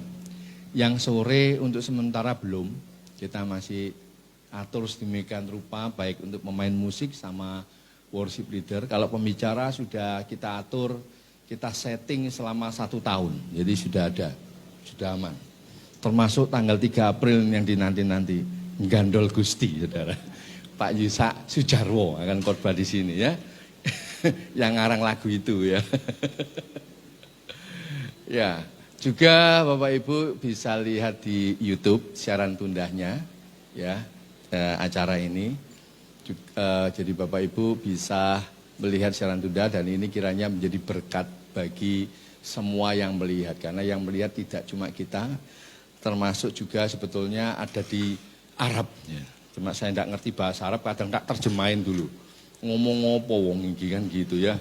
Yang sore untuk sementara belum, kita masih atur sedemikian rupa baik untuk pemain musik sama worship leader. Kalau pembicara sudah kita atur, kita setting selama 1 tahun, jadi sudah ada, sudah aman. Termasuk tanggal 3 April yang dinanti-nanti, Gandol Gusti, saudara. Pak Yusak Sujarwo akan khotbah di sini ya, yang ngarang lagu itu ya. Ya, juga Bapak Ibu bisa lihat di YouTube siaran tundahnya, ya, acara ini. Jadi Bapak Ibu bisa melihat siaran tunda dan ini kiranya menjadi berkat bagi semua yang melihat. Karena yang melihat tidak cuma kita, termasuk juga sebetulnya ada di Arab. Ya. Cuma saya tidak ngerti bahasa Arab, kadang tak terjemahin dulu. Ngomong ngopo wong iki kan gitu ya.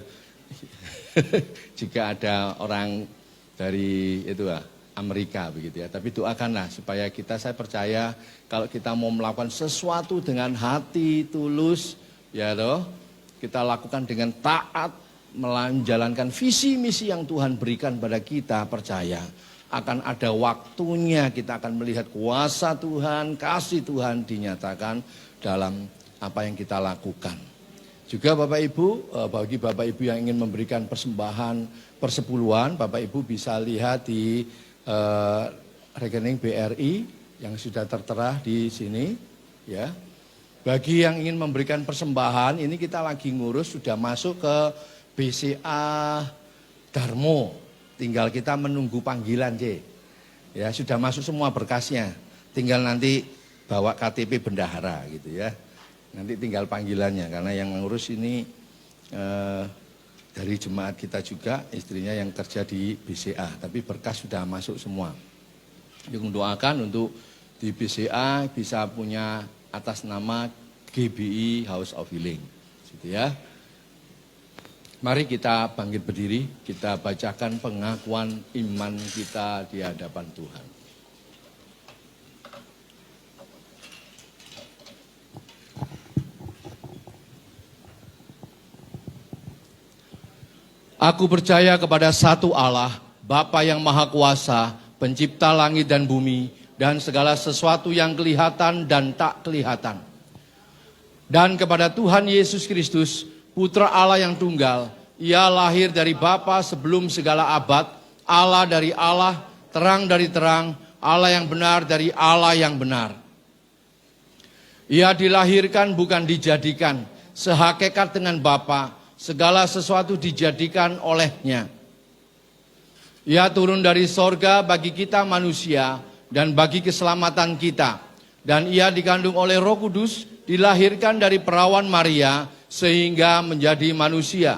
Jika ada orang dari itu Amerika begitu ya. Tapi doakanlah supaya kita, saya percaya kalau kita mau melakukan sesuatu dengan hati tulus, ya toh, kita lakukan dengan taat, menjalankan visi misi yang Tuhan berikan pada kita, percaya akan ada waktunya kita akan melihat kuasa Tuhan, kasih Tuhan dinyatakan dalam apa yang kita lakukan. Juga Bapak Ibu, bagi Bapak Ibu yang ingin memberikan persembahan persepuluhan, Bapak Ibu bisa lihat di rekening BRI yang sudah tertera di sini, ya. Bagi yang ingin memberikan persembahan, ini kita lagi ngurus, sudah masuk ke BCA Darmo. Tinggal kita menunggu panggilan, C. Ya, sudah masuk semua berkasnya. Tinggal nanti bawa KTP bendahara gitu ya. Nanti tinggal panggilannya, karena yang ngurus ini dari jemaat kita juga, istrinya yang kerja di BCA. Tapi berkas sudah masuk semua. Yang doakan untuk di BCA bisa punya atas nama GBI House of Healing, gitu ya. Mari kita bangkit berdiri, kita bacakan pengakuan iman kita di hadapan Tuhan. Aku percaya kepada satu Allah, Bapa yang Maha Kuasa, Pencipta langit dan bumi, dan segala sesuatu yang kelihatan dan tak kelihatan. Dan kepada Tuhan Yesus Kristus, Putra Allah yang tunggal, Ia lahir dari Bapa sebelum segala abad, Allah dari Allah, terang dari terang, Allah yang benar dari Allah yang benar. Ia dilahirkan bukan dijadikan, sehakikat dengan Bapa, segala sesuatu dijadikan olehnya. Ia turun dari sorga bagi kita manusia dan bagi keselamatan kita. Dan ia dikandung oleh Roh Kudus, dilahirkan dari perawan Maria sehingga menjadi manusia.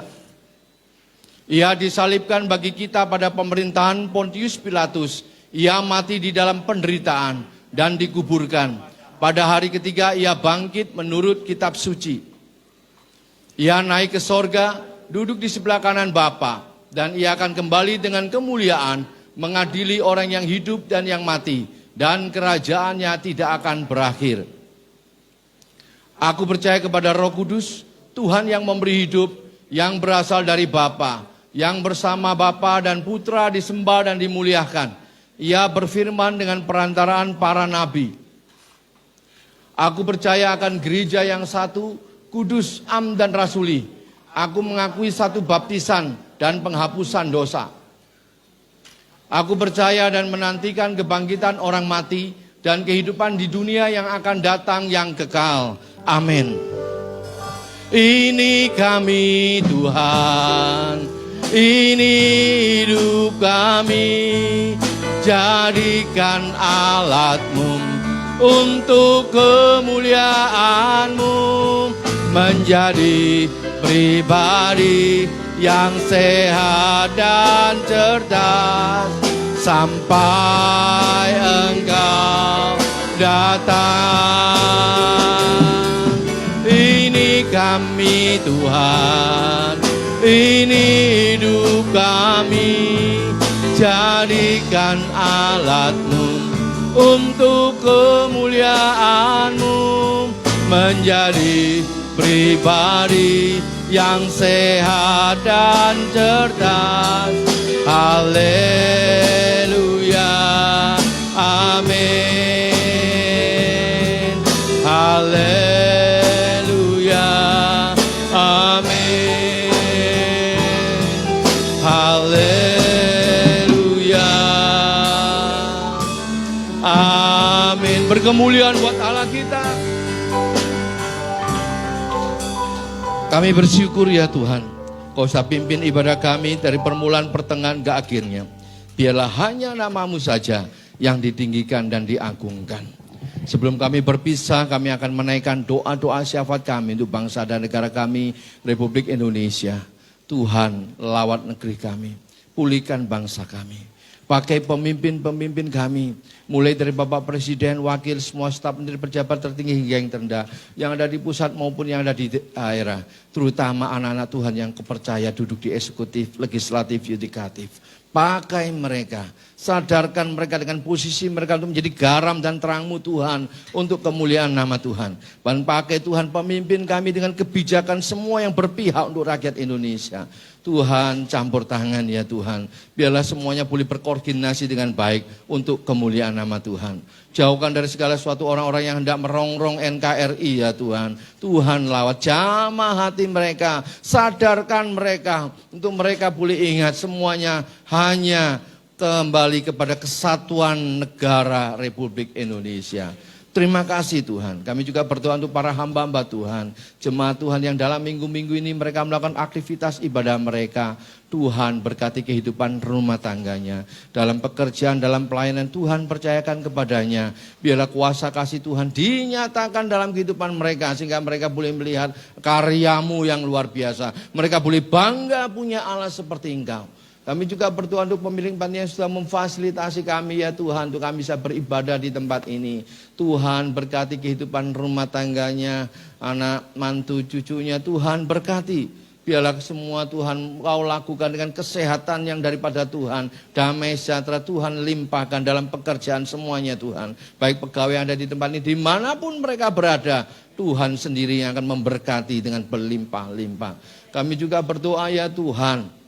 Ia disalibkan bagi kita pada pemerintahan Pontius Pilatus. Ia mati di dalam penderitaan dan dikuburkan. Pada hari ketiga ia bangkit menurut kitab suci. Ia naik ke sorga, duduk di sebelah kanan Bapa, dan ia akan kembali dengan kemuliaan, mengadili orang yang hidup dan yang mati, dan kerajaannya tidak akan berakhir. Aku percaya kepada Roh Kudus, Tuhan yang memberi hidup, yang berasal dari Bapa, yang bersama Bapa dan Putra disembah dan dimuliakan. Ia berfirman dengan perantaraan para nabi. Aku percaya akan gereja yang satu, kudus, am dan rasuli. Aku mengakui satu baptisan dan penghapusan dosa. Aku percaya dan menantikan kebangkitan orang mati dan kehidupan di dunia yang akan datang yang kekal. Amin. Ini kami Tuhan, ini hidup kami, jadikan alat-Mu untuk kemuliaan-Mu, menjadi pribadi yang sehat dan cerdas sampai Engkau datang. Ini kami Tuhan, ini hidup kami, jadikan alat-Mu untuk kemuliaan-Mu, menjadi pribadi yang sehat dan cerdas. Haleluya, amin. Haleluya, amin. Haleluya, amin. Berkemuliaan buat Allah kita. Kami bersyukur ya Tuhan, Kau usah pimpin ibadah kami dari permulaan pertengahan ke akhirnya. Biarlah hanya nama-Mu saja yang ditinggikan dan diagungkan. Sebelum kami berpisah, kami akan menaikkan doa-doa syafaat kami untuk bangsa dan negara kami, Republik Indonesia. Tuhan, lawat negeri kami, pulihkan bangsa kami. Pakai pemimpin-pemimpin kami, mulai dari Bapak Presiden, Wakil, semua staf menteri pejabat tertinggi hingga yang terendah, yang ada di pusat maupun yang ada di daerah, terutama anak-anak Tuhan yang kepercaya duduk di eksekutif, legislatif, yudikatif. Pakai mereka, sadarkan mereka dengan posisi mereka untuk menjadi garam dan terang-Mu Tuhan, untuk kemuliaan nama Tuhan. Dan pakai Tuhan pemimpin kami dengan kebijakan semua yang berpihak untuk rakyat Indonesia. Tuhan campur tangan ya Tuhan, biarlah semuanya boleh berkoordinasi dengan baik untuk kemuliaan nama Tuhan. Jauhkan dari segala sesuatu orang-orang yang hendak merongrong NKRI ya Tuhan. Tuhan lawat jamah hati mereka, sadarkan mereka untuk mereka boleh ingat semuanya hanya kembali kepada kesatuan negara Republik Indonesia. Terima kasih Tuhan. Kami juga berdoa untuk para hamba-hamba Tuhan, jemaat Tuhan yang dalam minggu-minggu ini mereka melakukan aktivitas ibadah mereka. Tuhan berkati kehidupan rumah tangganya. Dalam pekerjaan, dalam pelayanan Tuhan percayakan kepadanya. Biarlah kuasa kasih Tuhan dinyatakan dalam kehidupan mereka, sehingga mereka boleh melihat karya-Mu yang luar biasa. Mereka boleh bangga punya Allah seperti Engkau. Kami juga berdoa untuk pemilik panti yang sudah memfasilitasi kami ya Tuhan, untuk kami bisa beribadah di tempat ini. Tuhan berkati kehidupan rumah tangganya, anak, mantu, cucunya. Tuhan berkati. Biarlah semua Tuhan Kau lakukan dengan kesehatan yang daripada Tuhan. Damai sejahtera Tuhan limpahkan dalam pekerjaan semuanya Tuhan. Baik pegawai yang ada di tempat ini, dimanapun mereka berada, Tuhan sendiri yang akan memberkati dengan berlimpah-limpah. Kami juga berdoa ya Tuhan,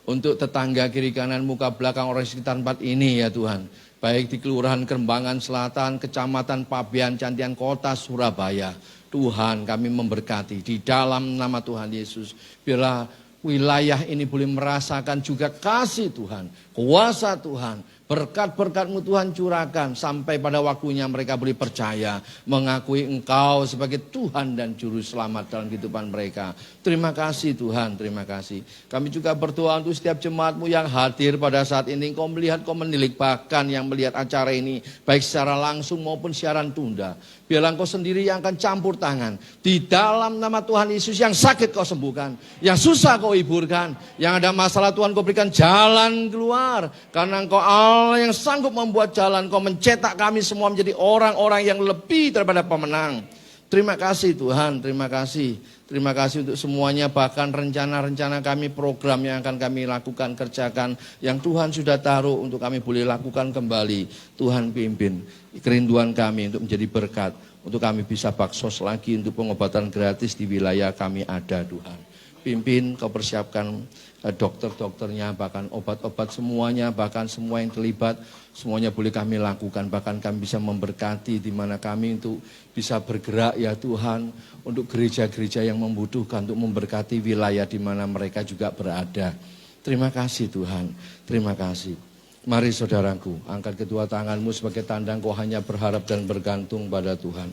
untuk tetangga kiri kanan muka belakang orang sekitar tempat ini ya Tuhan. Baik di Kelurahan Kerembangan Selatan, Kecamatan Pabean, Cantian Kota Surabaya. Tuhan kami memberkati di dalam nama Tuhan Yesus. Biarlah wilayah ini boleh merasakan juga kasih Tuhan, kuasa Tuhan, Berkat-berkat-Mu Tuhan curahkan sampai pada waktunya mereka boleh percaya, mengakui Engkau sebagai Tuhan dan Juru Selamat dalam kehidupan mereka. Terima kasih Tuhan, terima kasih. Kami juga berdoa untuk setiap jemaat-Mu yang hadir pada saat ini. Engkau melihat, Engkau menilik, bahkan yang melihat acara ini, baik secara langsung maupun siaran tunda. Biarlah Engkau sendiri yang akan campur tangan. Di dalam nama Tuhan Yesus, yang sakit Kau sembuhkan, yang susah Kau hiburkan, yang ada masalah Tuhan Kau berikan jalan keluar. Karena Engkau Allah yang sanggup membuat jalan, Kau mencetak kami semua menjadi orang-orang yang lebih daripada pemenang. Terima kasih Tuhan, terima kasih. Terima kasih untuk semuanya, bahkan rencana-rencana kami, program yang akan kami lakukan, kerjakan, yang Tuhan sudah taruh untuk kami boleh lakukan kembali. Tuhan pimpin kerinduan kami untuk menjadi berkat, untuk kami bisa baksos lagi untuk pengobatan gratis di wilayah kami ada Tuhan. Pimpin, Kau persiapkan dokter-dokternya, bahkan obat-obat semuanya, bahkan semua yang terlibat, semuanya boleh kami lakukan. Bahkan kami bisa memberkati di mana kami untuk bisa bergerak ya Tuhan, untuk gereja-gereja yang membutuhkan, untuk memberkati wilayah di mana mereka juga berada. Terima kasih Tuhan, terima kasih. Mari saudaraku, angkat kedua tanganmu sebagai tanda Engkau hanya berharap dan bergantung pada Tuhan.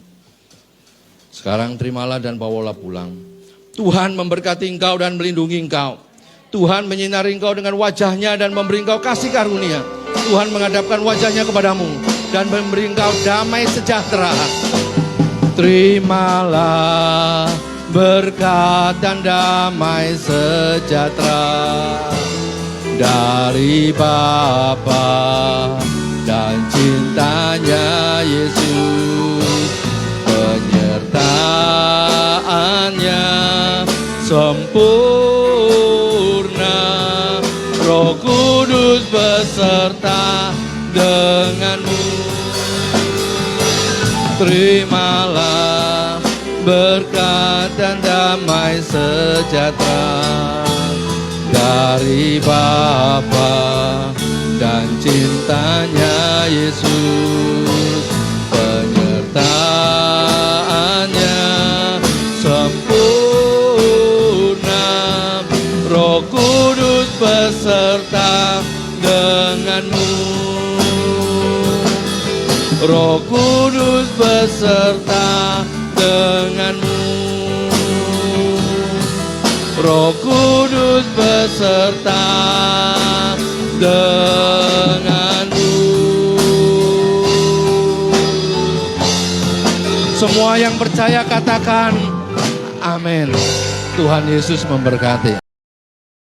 Sekarang terimalah dan bawalah pulang. Tuhan memberkati engkau dan melindungi engkau. Tuhan menyinari engkau dengan wajahnya dan memberi engkau kasih karunia. Tuhan menghadapkan wajahnya kepadamu dan memberi engkau damai sejahtera. Terimalah berkat dan damai sejahtera dari Bapa dan cintanya Yesus, penyertaannya sempurna, Roh Kudus beserta denganmu. Terimalah berkat dan damai sejahtera dari Bapa dan cintanya Yesus, penyertaannya sempurna, Roh Kudus beserta denganmu. Roh Kudus beserta denganmu. Roh Kudus beserta denganmu. Semua yang percaya katakan amin. Tuhan Yesus memberkati.